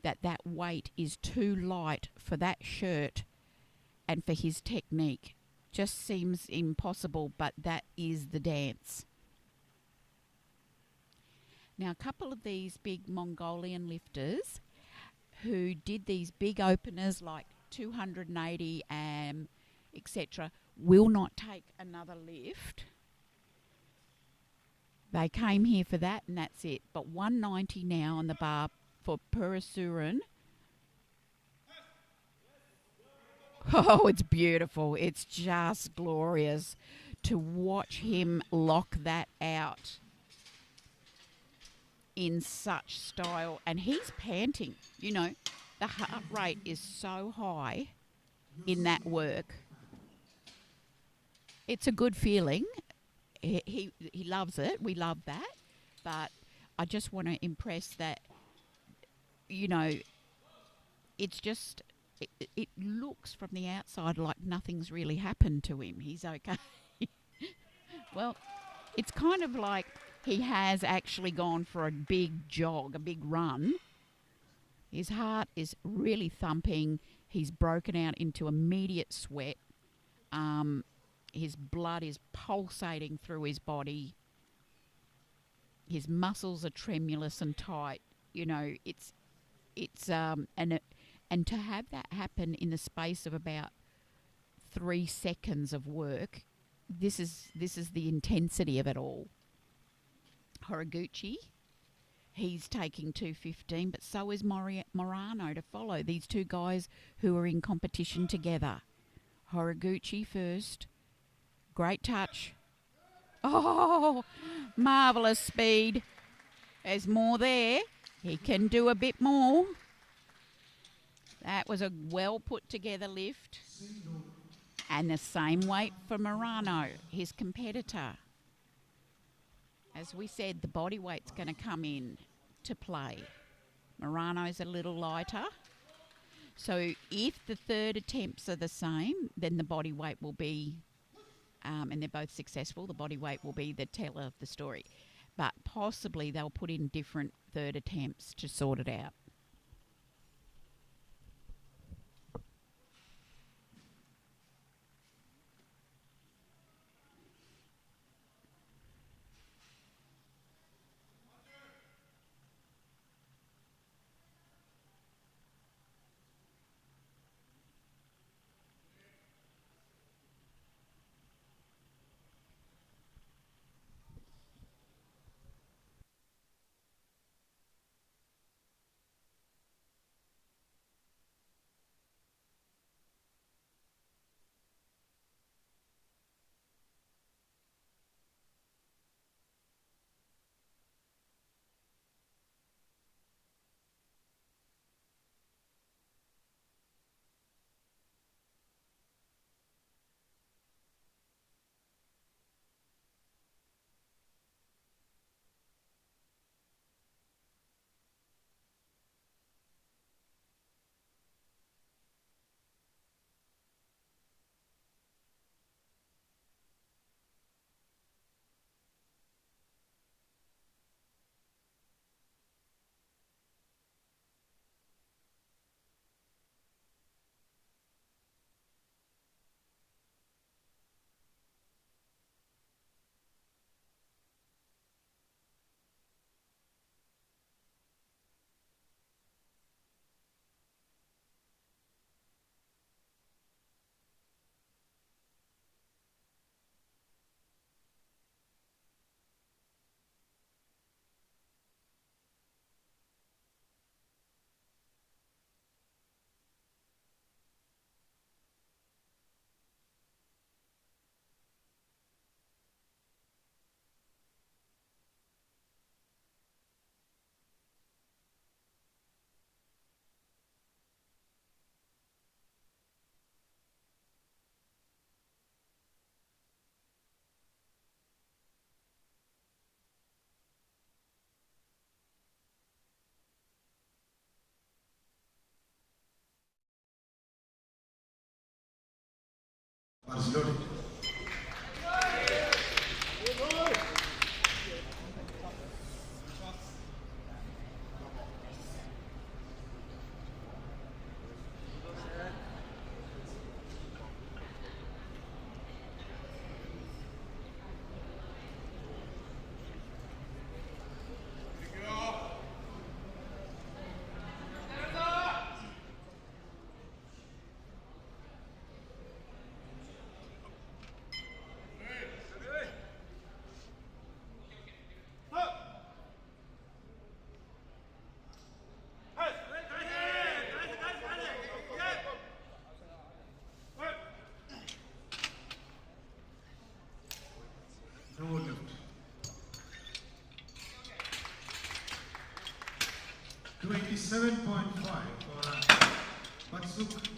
that that weight is too light for that shirt and for his technique. Just seems impossible, but that is the dance. Now, a couple of these big Mongolian lifters who did these big openers like 280 etc. will not take another lift. They came here for that and that's it. But 190 now on the bar for Purasuran. Oh, it's beautiful. It's just glorious to watch him lock that out in such style. And he's panting. You know, the heart rate is so high in that work. It's a good feeling. He loves it. We love that. But I just want to impress that, you know, it's just, it looks from the outside like nothing's really happened to him. He's okay. Well, it's kind of like he has actually gone for a big jog, a big run. His heart is really thumping. He's broken out into immediate sweat. His blood is pulsating through his body. His muscles are tremulous and tight. You know, and to have that happen in the space of about 3 seconds of work, this is the intensity of it all. Horiguchi, he's taking 215, but so is Morano to follow. These two guys who are in competition together. Horiguchi first. Great touch. Oh, marvellous speed. There's more there. He can do a bit more. That was a well put together lift. And the same weight for Morano, his competitor. As we said, the body weight's going to come in to play. Morano's a little lighter. So if the third attempts are the same, then the body weight will be, and they're both successful, the body weight will be the teller of the story. But possibly they'll put in different third attempts to sort it out. is loaded. No lift. 27.5 for Matsuk.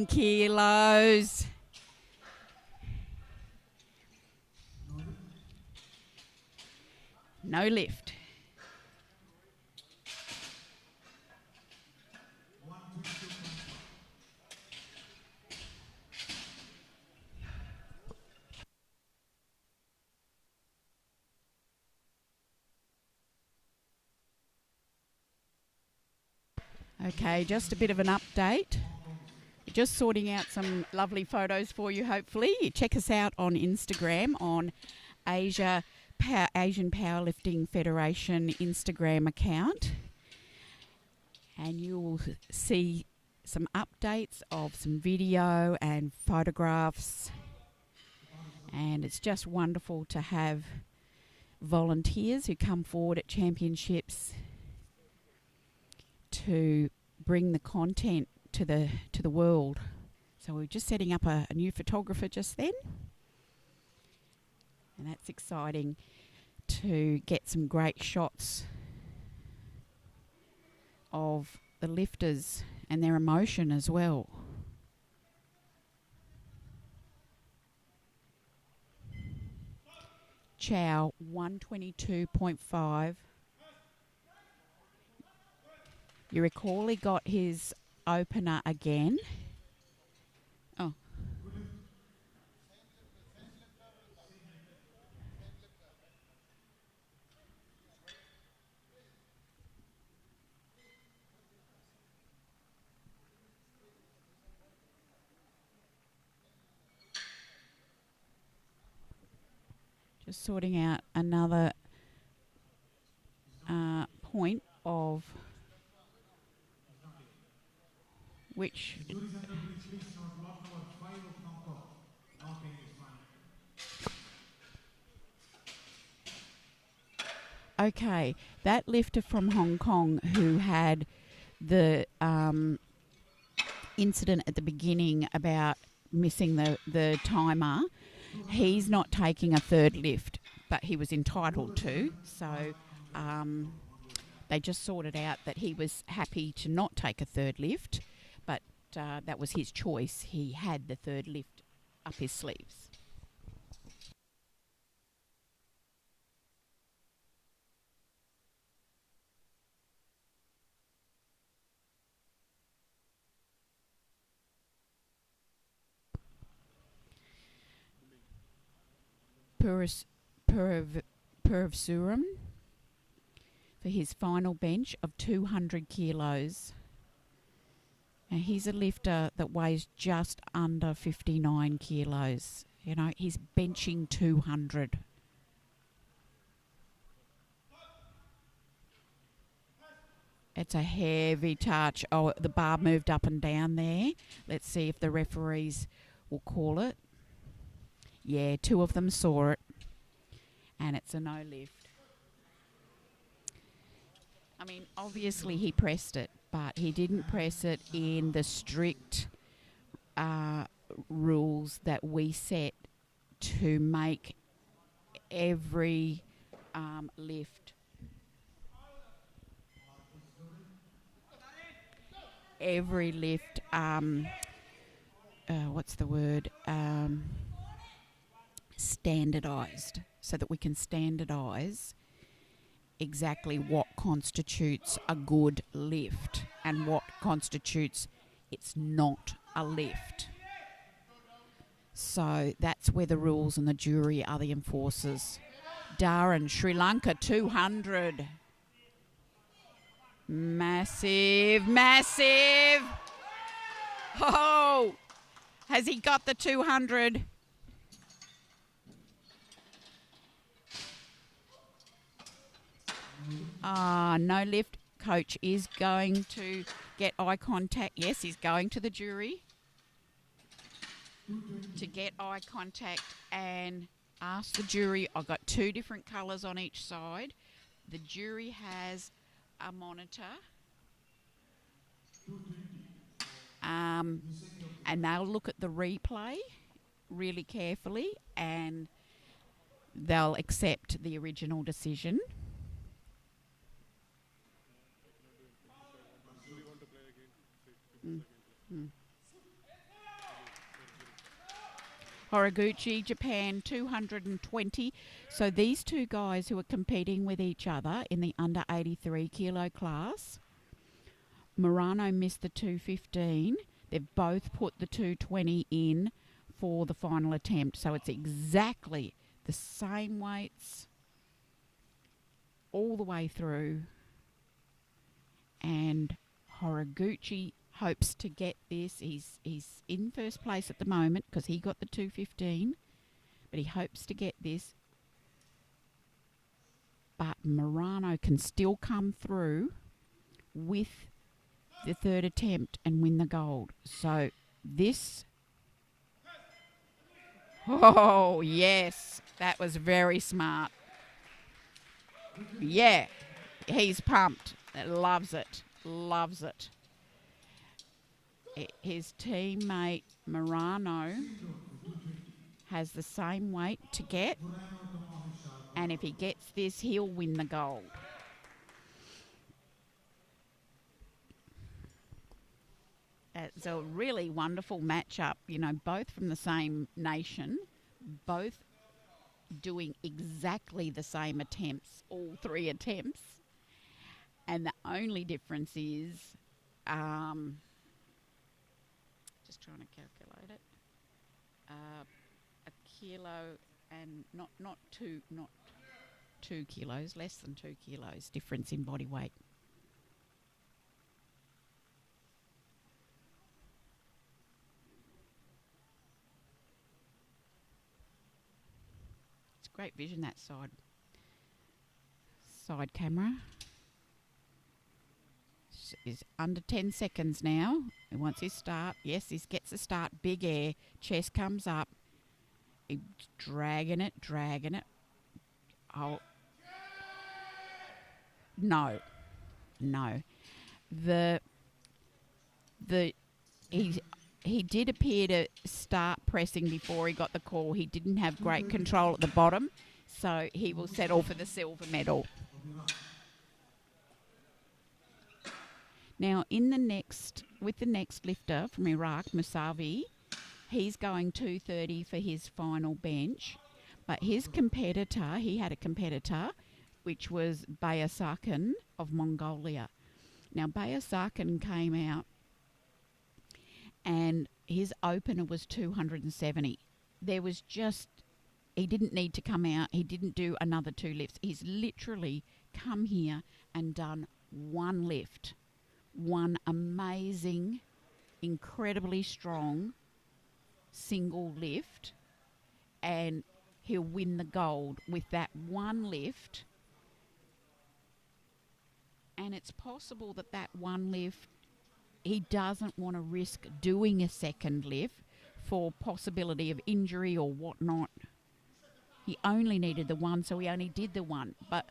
kilos. No lift. Okay, just a bit of an update. just sorting out some lovely photos for you, hopefully. Check us out on Instagram on Asian Powerlifting Federation Instagram account. And you will see some updates of some video and photographs. And it's just wonderful to have volunteers who come forward at championships to bring the content to the world. So we're just setting up a new photographer just then, and that's exciting to get some great shots of the lifters and their emotion as well. Chow 122.5. You recall he got his opener again. Oh. Just sorting out another point of which. Okay, that lifter from Hong Kong who had the incident at the beginning about missing the timer, he's not taking a third lift, but he was entitled to. So they just sorted out that he was happy to not take a third lift, but that was his choice. He had the third lift up his sleeves. Purvsuram for his final bench of 200 kilos. Now he's a lifter that weighs just under 59 kilos. You know, he's benching 200. It's a heavy touch. Oh, the bar moved up and down there. Let's see if the referees will call it. Yeah, two of them saw it. And it's a no lift. I mean, obviously he pressed it, but he didn't press it in the strict rules that we set to make every lift. Every lift, what's the word? Standardised, so that we can standardise exactly what constitutes a good lift and what constitutes it's not a lift. So that's where the rules and the jury are the enforcers. Darren, Sri Lanka, 200. Massive, massive. Oh, has he got the 200? No lift. Coach is going to get eye contact. Yes, he's going to the jury to get eye contact and ask the jury. I've got two different colours on each side. The jury has a monitor. And they'll look at the replay really carefully and they'll accept the original decision. Horiguchi, Japan, 220. So these two guys who are competing with each other in the under 83 kilo class, Murano missed the 215. They've both put the 220 in for the final attempt. So it's exactly the same weights all the way through. And Horiguchi hopes to get this. He's in first place at the moment because he got the 2:15, but he hopes to get this. But Morano can still come through with the third attempt and win the gold. So this... Oh, yes. That was very smart. Yeah. He's pumped. Loves it. Loves it. His teammate Morano has the same weight to get. And if he gets this, he'll win the gold. It's a really wonderful matchup, you know, both from the same nation, both doing exactly the same attempts, all three attempts. And the only difference is, just trying to calculate it, a kilo and not 2 kilos, less than 2 kilos difference in body weight. It's great vision, that side camera. Is under 10 seconds now. He wants his start. Yes, he gets a start. Big air. Chest comes up. He's dragging it. Oh. No. He did appear to start pressing before he got the call. He didn't have great control at the bottom, so he will settle for the silver medal. Now, with the next lifter from Iraq, Musavi, he's going 2:30 for his final bench. But his competitor, he had a competitor, which was Bayasakan of Mongolia. Now, Bayasakan came out and his opener was 270. He didn't need to come out. He didn't do another 2 lifts. He's literally come here and done 1 lift. One amazing, incredibly strong single lift, and he'll win the gold with that 1 lift. And it's possible that 1 lift, he doesn't want to risk doing a second lift for possibility of injury or whatnot. He only needed the 1, so he only did the 1. But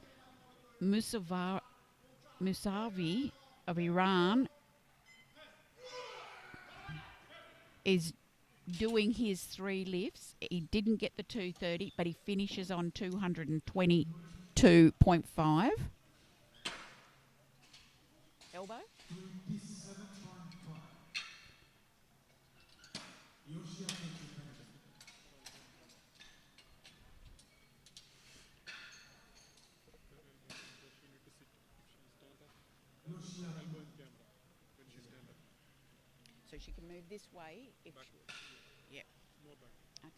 Musavi of Iran is doing his 3 lifts. He didn't get the 230, but he finishes on 222.5. Elbow. So she can move this way if she... Yep. Okay.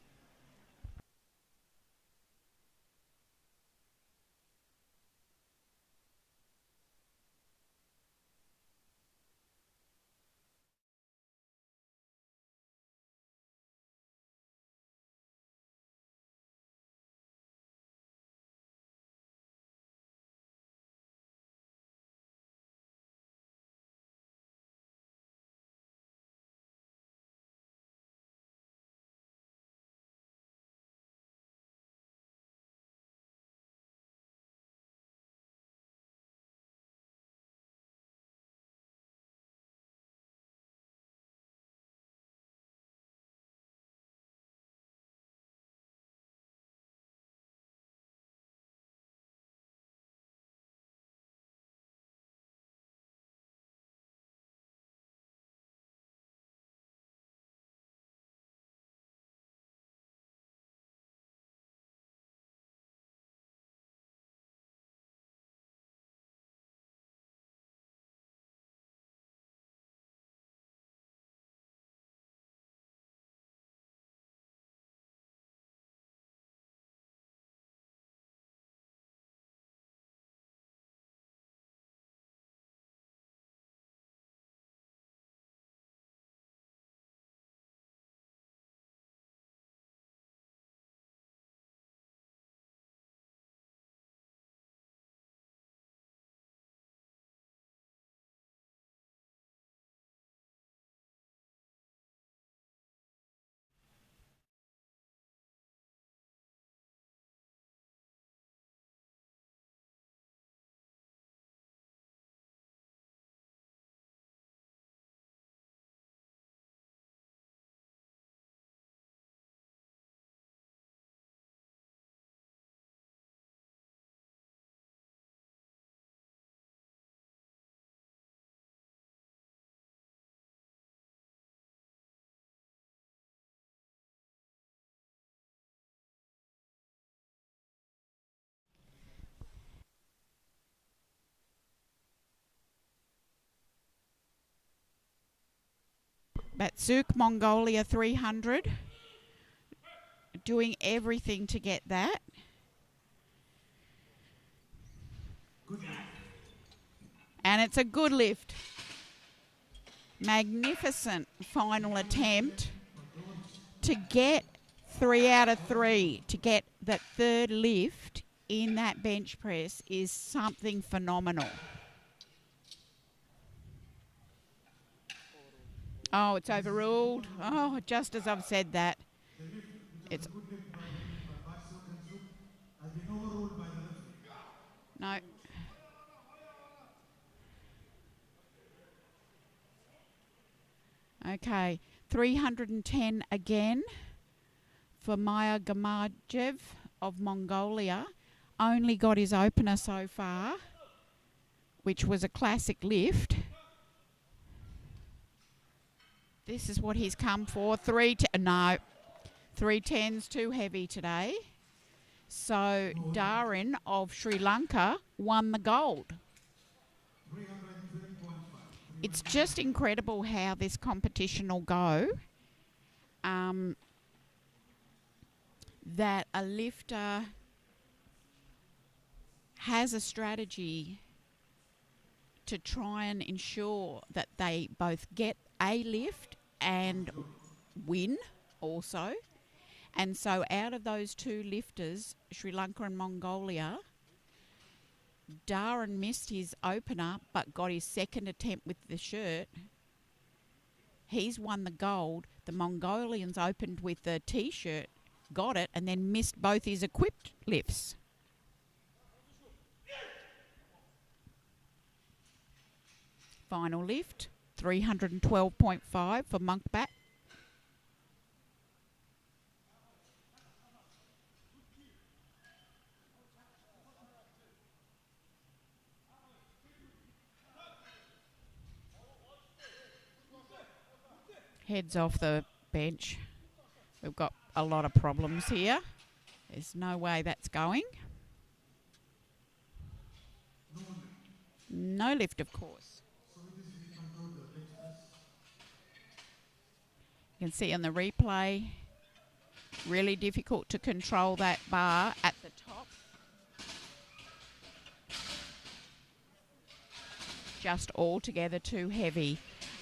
Batsuk Mongolia 300. Doing everything to get that. Good lift. And it's a good lift. Magnificent final attempt to get 3 out of 3. To get that third lift in that bench press is something phenomenal. Oh, it's overruled. Oh, just as I've said that. The lift, which was It's a good lift by Batsuk and Suk, has been overruled by the referee. no. Okay, 310 again for Maya Gamarjev of Mongolia. Only got his opener so far, which was a classic lift. This is what he's come for. 310's too heavy today. So Darin of Sri Lanka won the gold. 312.5. It's just incredible how this competition will go. That a lifter has a strategy to try and ensure that they both get a lift and win also. And so out of those two lifters, Sri Lanka and Mongolia, Darin missed his opener but got his second attempt with the shirt. He's won the gold. The Mongolians opened with the T-shirt, got it, and then missed both his equipped lifts. Final lift, 312.5 for Monkbat. Heads off the bench. We've got a lot of problems here. There's no way that's going. No lift, of course. So with this we conclude the bench press. You can see on the replay, really difficult to control that bar at the top. Just altogether too heavy.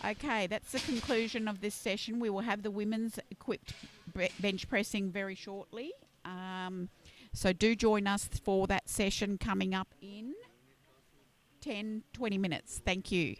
Okay, that's the conclusion of this session. We will have the women's equipped bench pressing very shortly. So do join us for that session coming up in 10-20 minutes. Thank you.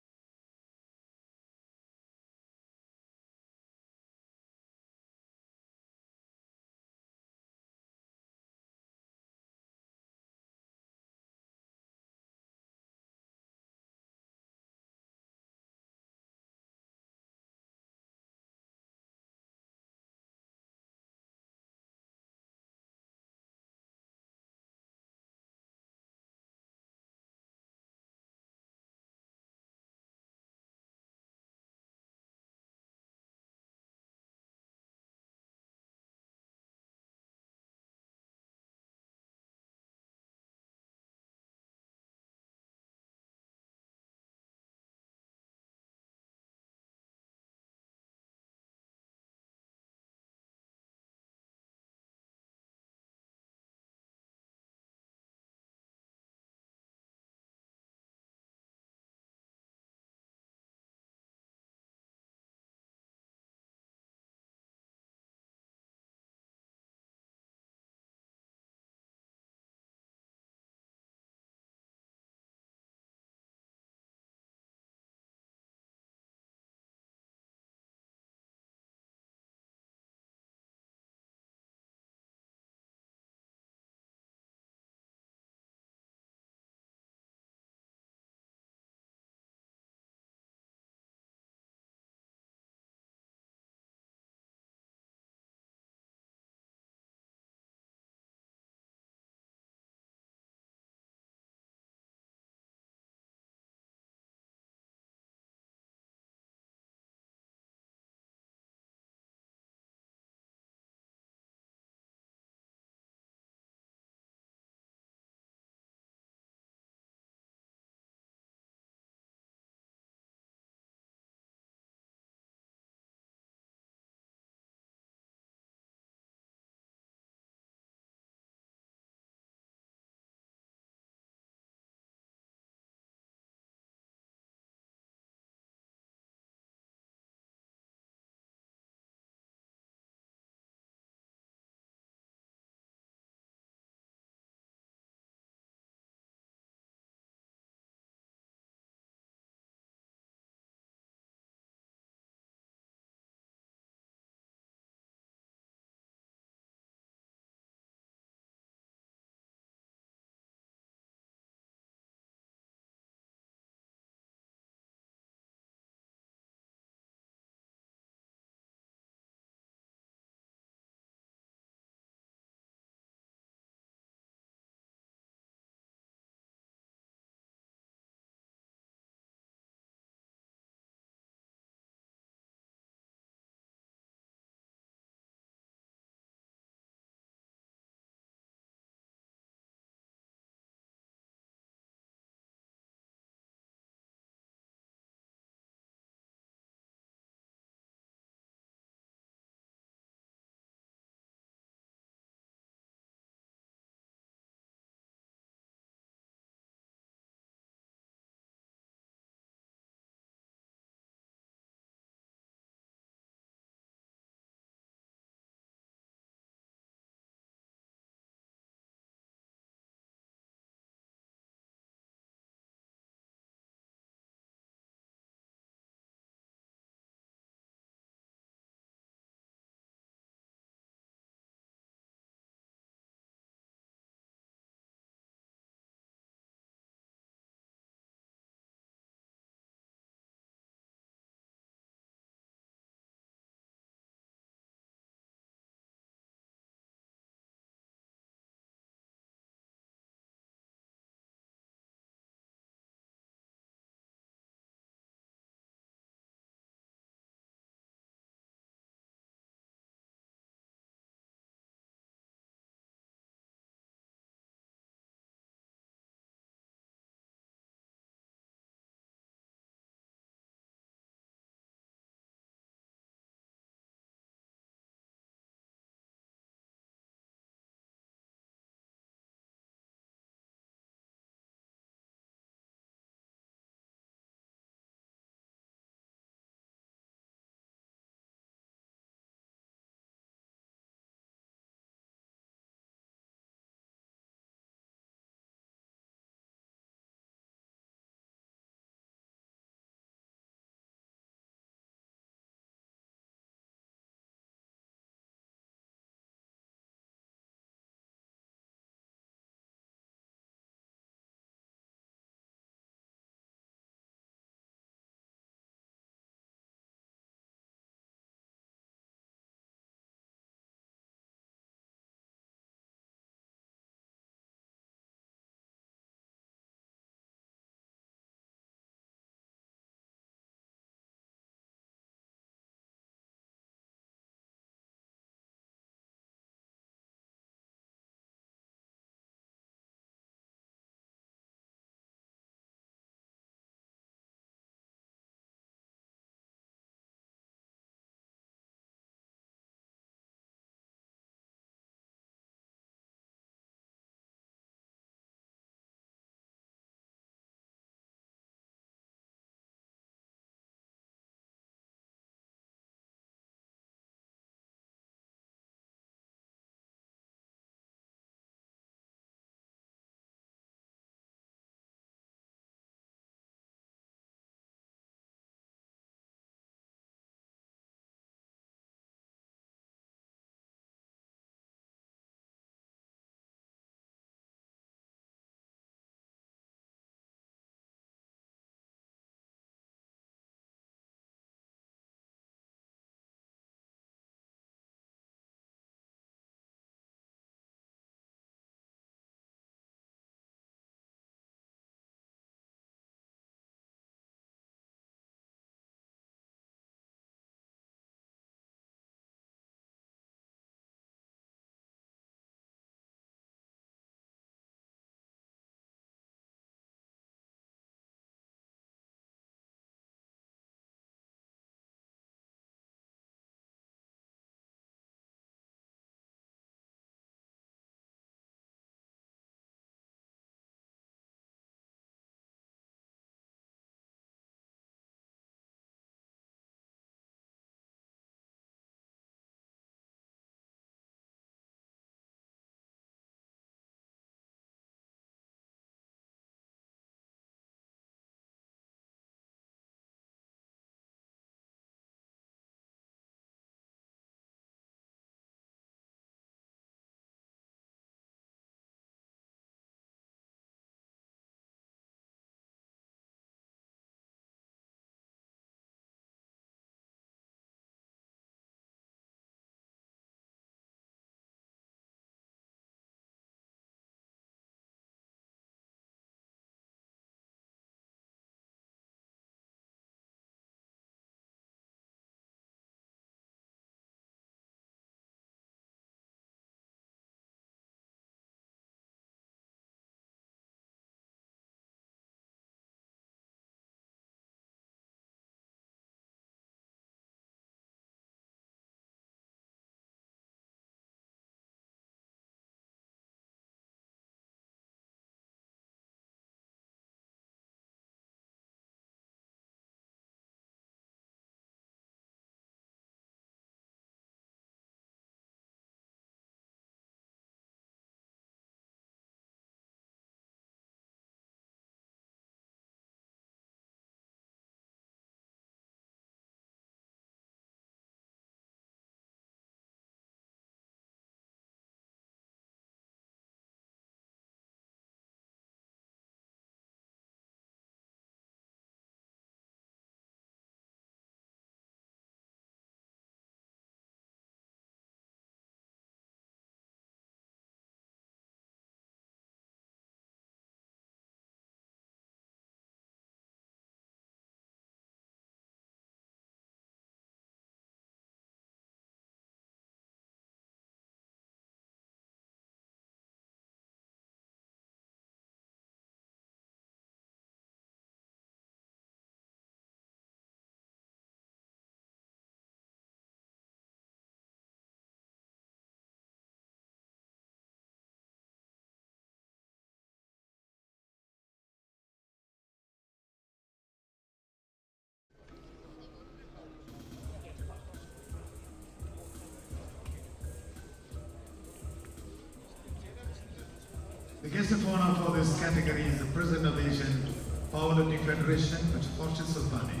guest of honor for this category is the President of the Asian Powerlifting Federation, Mr. Fortune Sultani,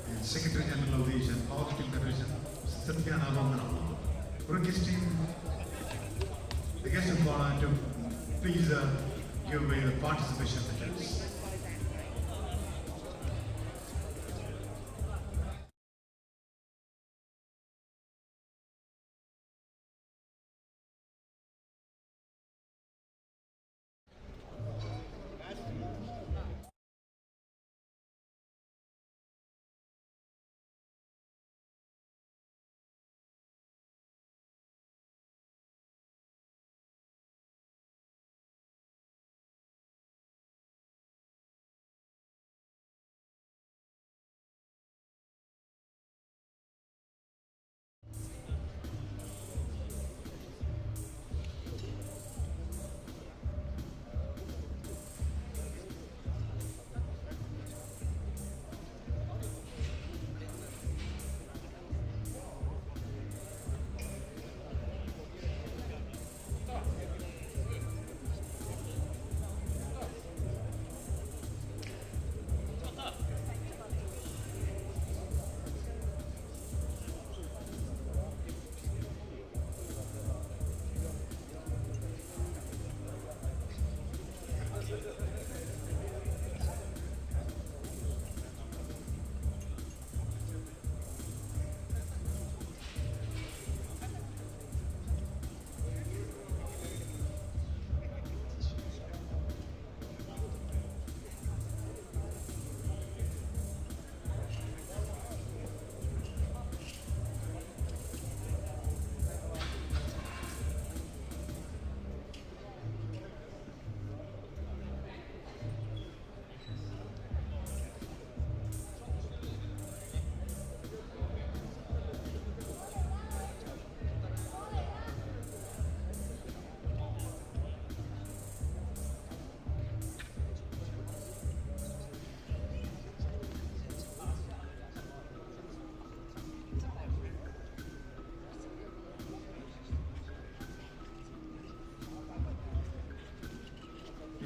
and Secretary General of the Asian Powerlifting Federation, Mr. Satyana Romanama. Requesting the guest of honor to please give away the participation medals.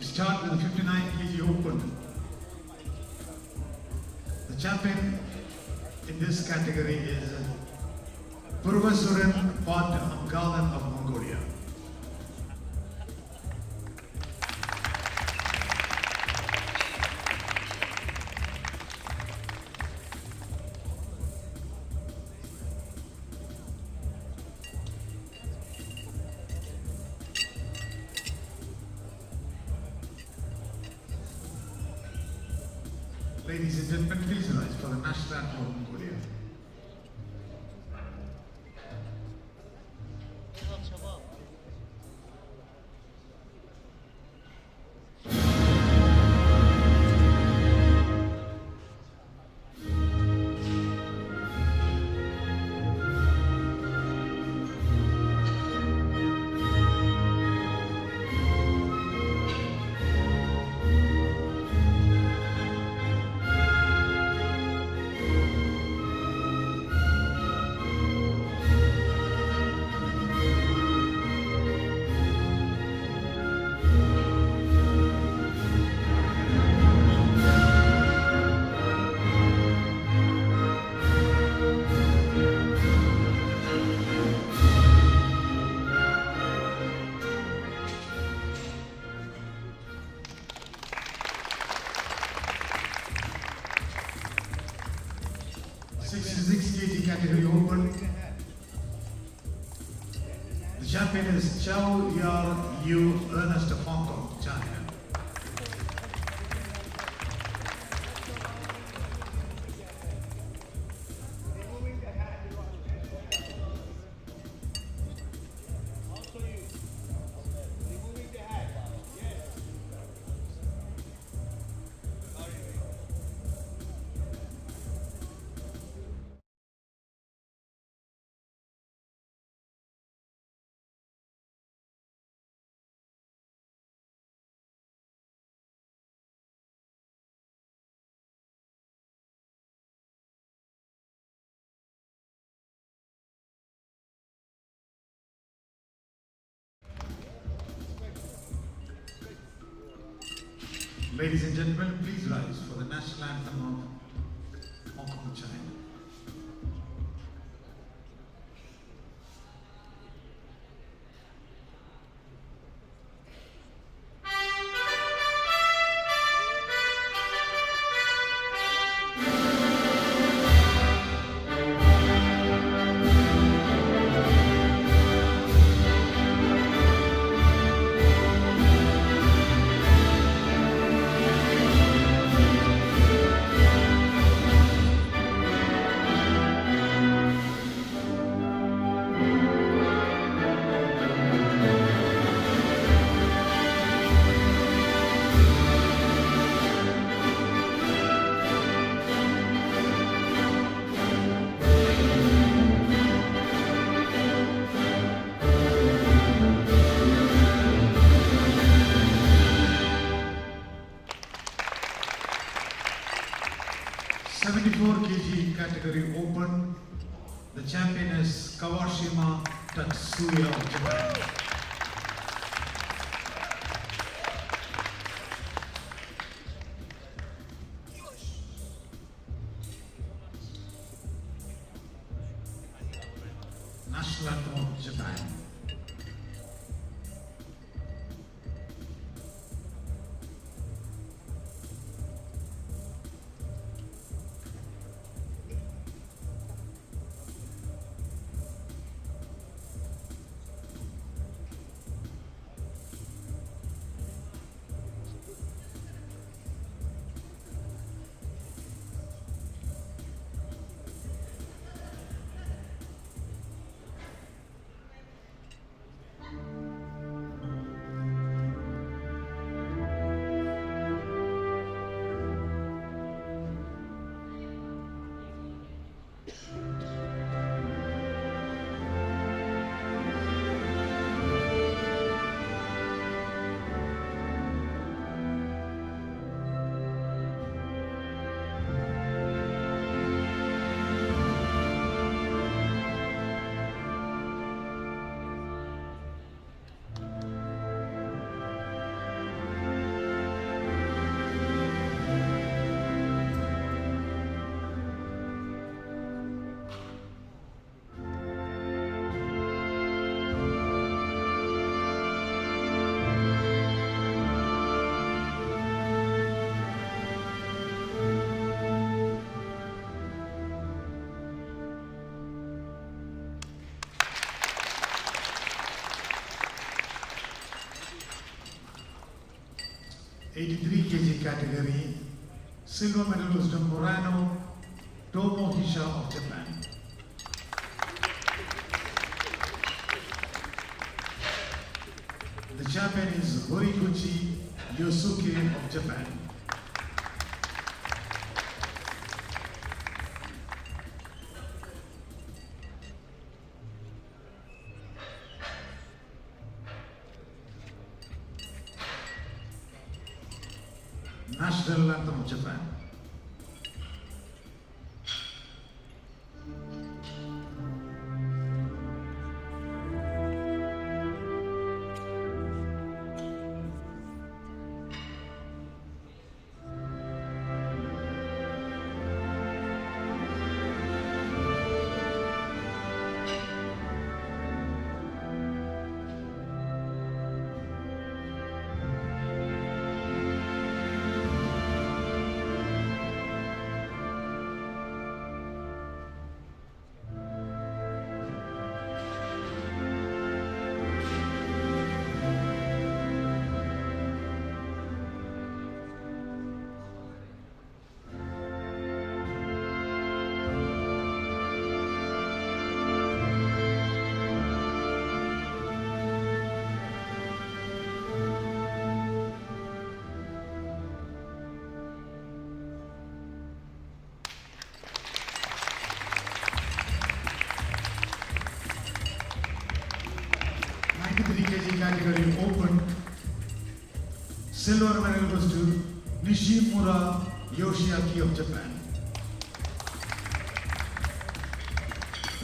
We start with the 59 kg open. The champion in this category is Purvasuran Pat Amgalan of Mongolia. Ladies and gentlemen, please rise for the national anthem of Mongolia. Kg category open. The champion is Chow Yar Yu Ernest of Hong Kong, China. Ladies and gentlemen, please rise for the national anthem of Hong Kong, China. Category open. The champion is Kawashima Tatsuya of Japan. National anthem of Japan. '83 kg category, silver medalist Murano Tomohisha of Japan. The champion is Horiguchi Yosuke of Japan. National anthem of Japan. Category open. Silver medal goes to Nishimura Yoshiaki of Japan.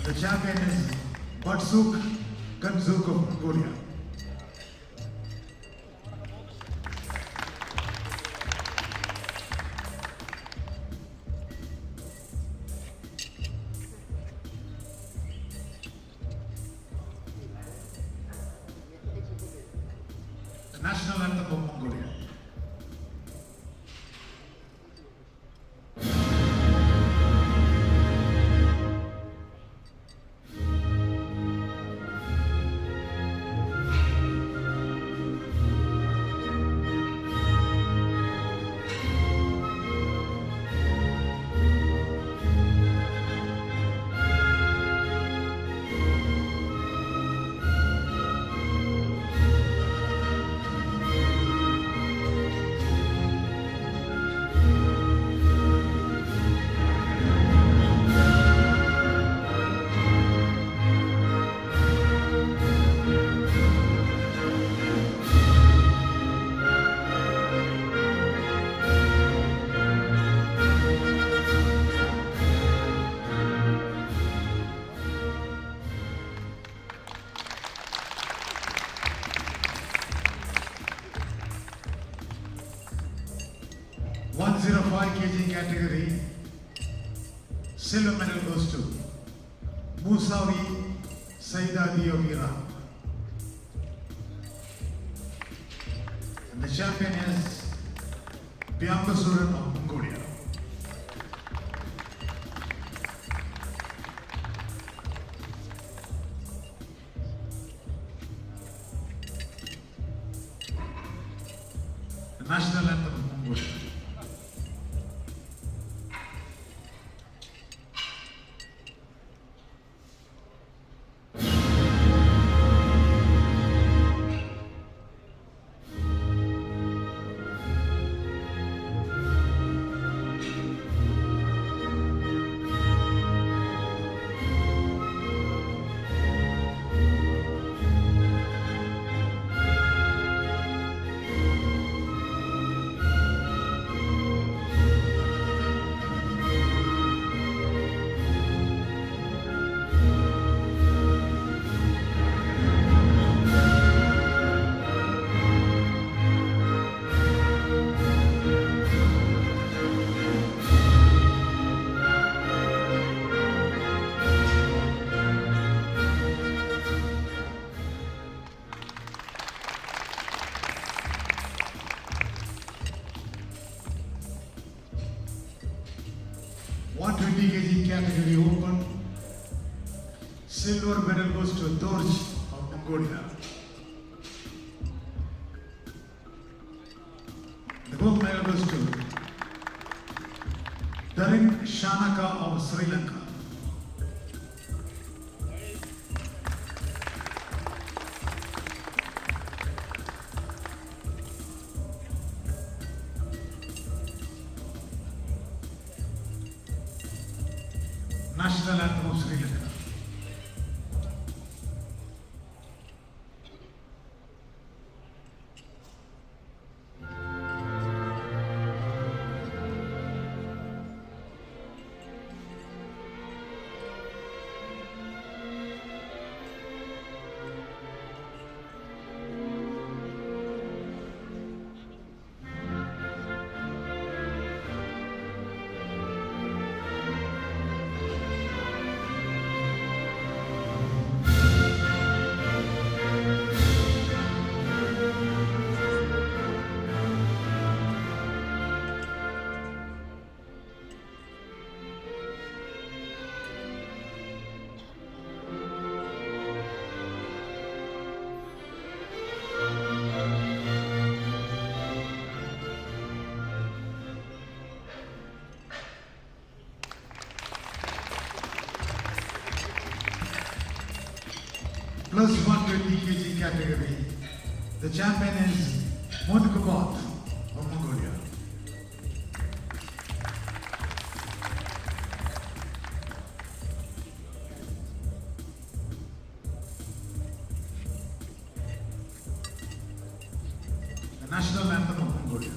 The champion is Batsuk Kanzuk of Mongolia. National Anthem of Mongolia. kg category, silver medal goes to Musawi Saidadi of Iran. And the champion is Byambasuran of Mongolia. The national anthem of Mongolia. Category open. Silver medal goes to Dorj of Mongolia. The gold medal goes to Darin Shanaka of Sri Lanka. National anthem of Sri Lanka. Plus 120 kg category. The champion is Mongolia of Mongolia. The national anthem of Mongolia.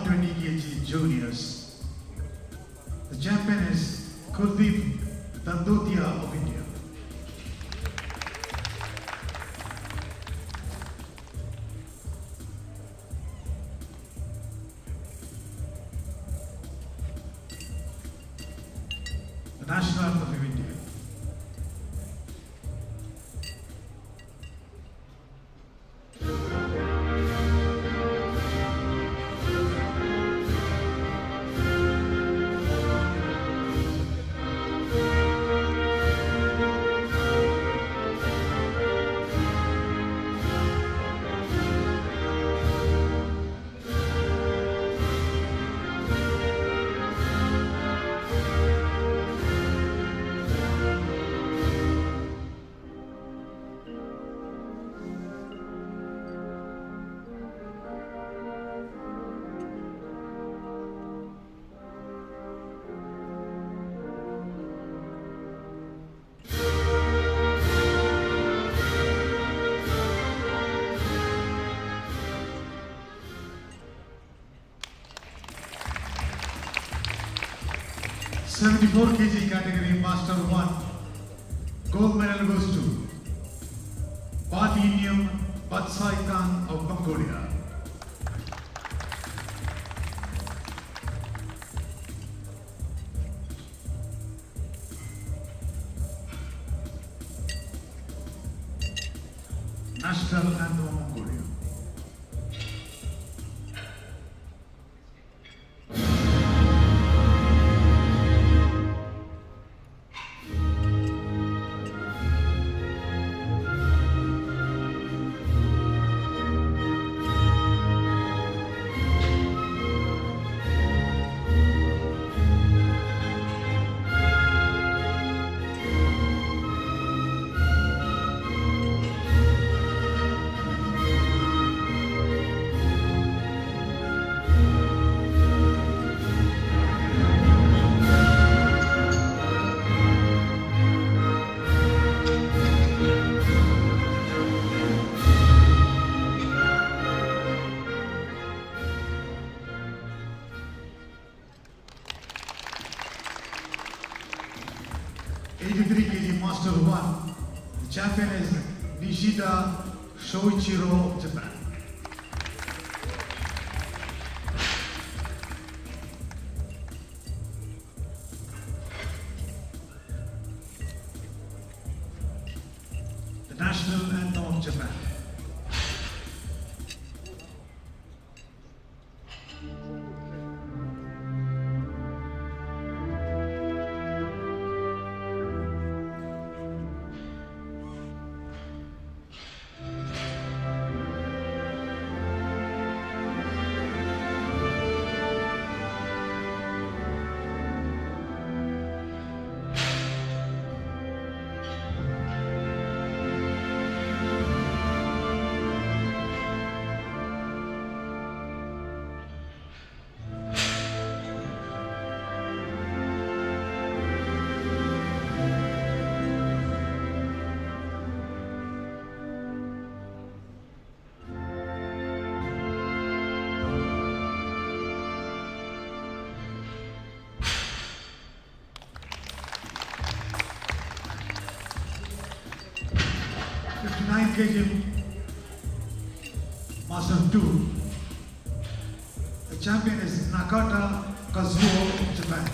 120 kg juniors. The champion is Kuldeep Dandotia of India. The national anthem of India. '74 kg category Master 1. Gold medal goes to Badinium Batsaitan of Mongolia. National anthem of Mongolia. '83 kg Master 1. The champion is Nishida Shoichiro of Japan. The national anthem of Japan. '59 kg Master 2. The champion is Nakata Kazuo of Japan.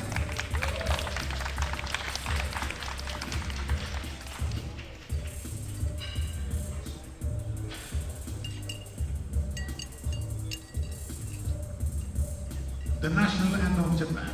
The national anthem of Japan.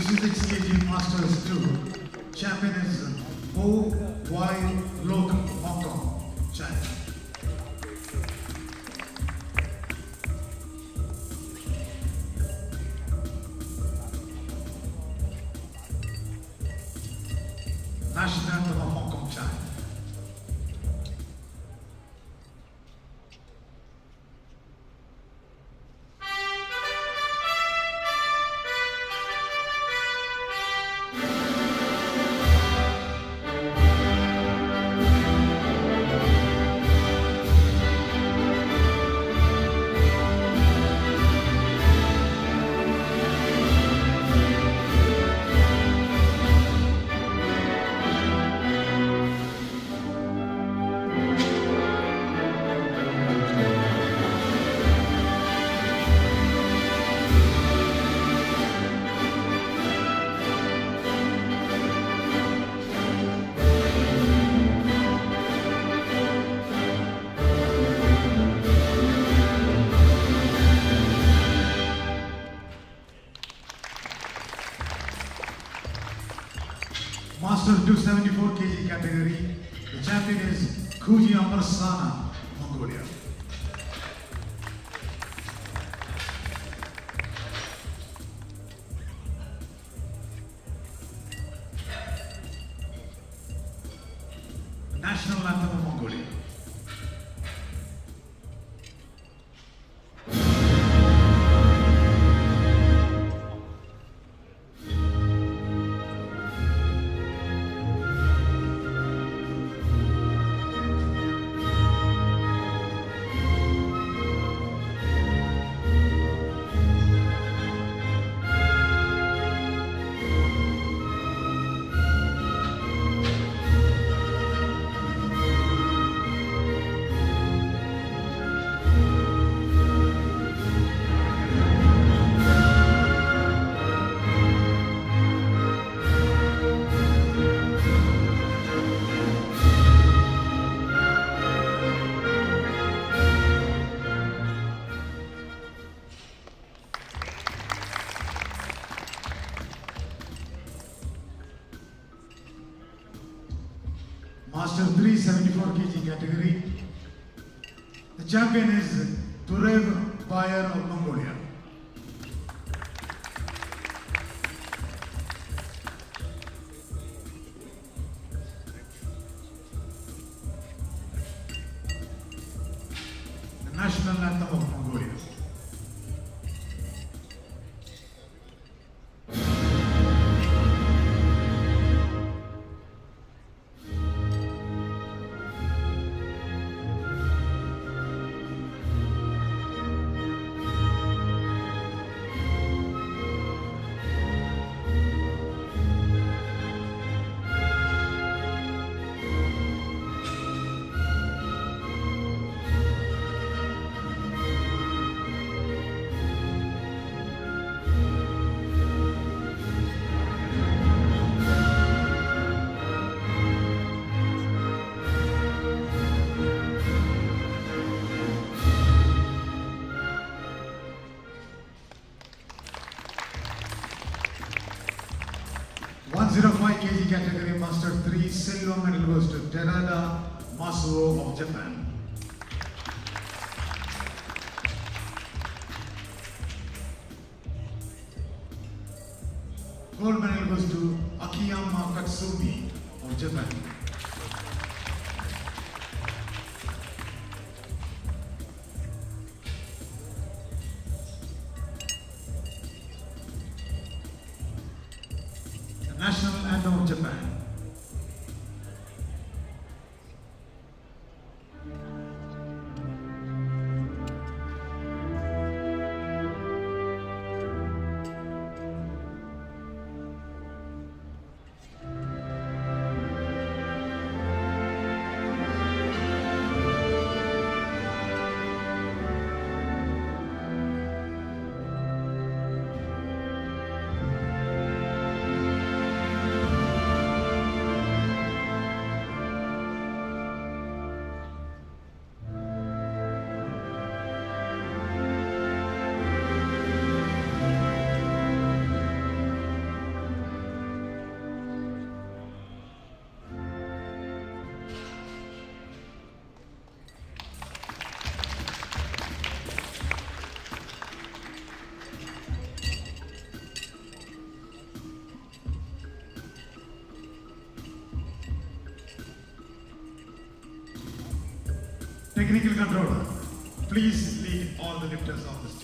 66 kg Masters 2. Champion is Bo Wai Logan, Hong Kong. Champion. National anthem of Hong Kong, China. Master 274 kg category. The champion is Kuji Amarsana, Mongolia. National anthem of Mongolia. Master 374 kg category. The champion is Turev Bayer of Mongolia. The national anthem of Mongolia. (105 kg category Master 3 silver medal goes to Terada Masuo of Japan. Gold medal goes to Akiyama Katsumi of Japan. The national anthem of Japan. Technical controller, please lead all the lifters of the stage.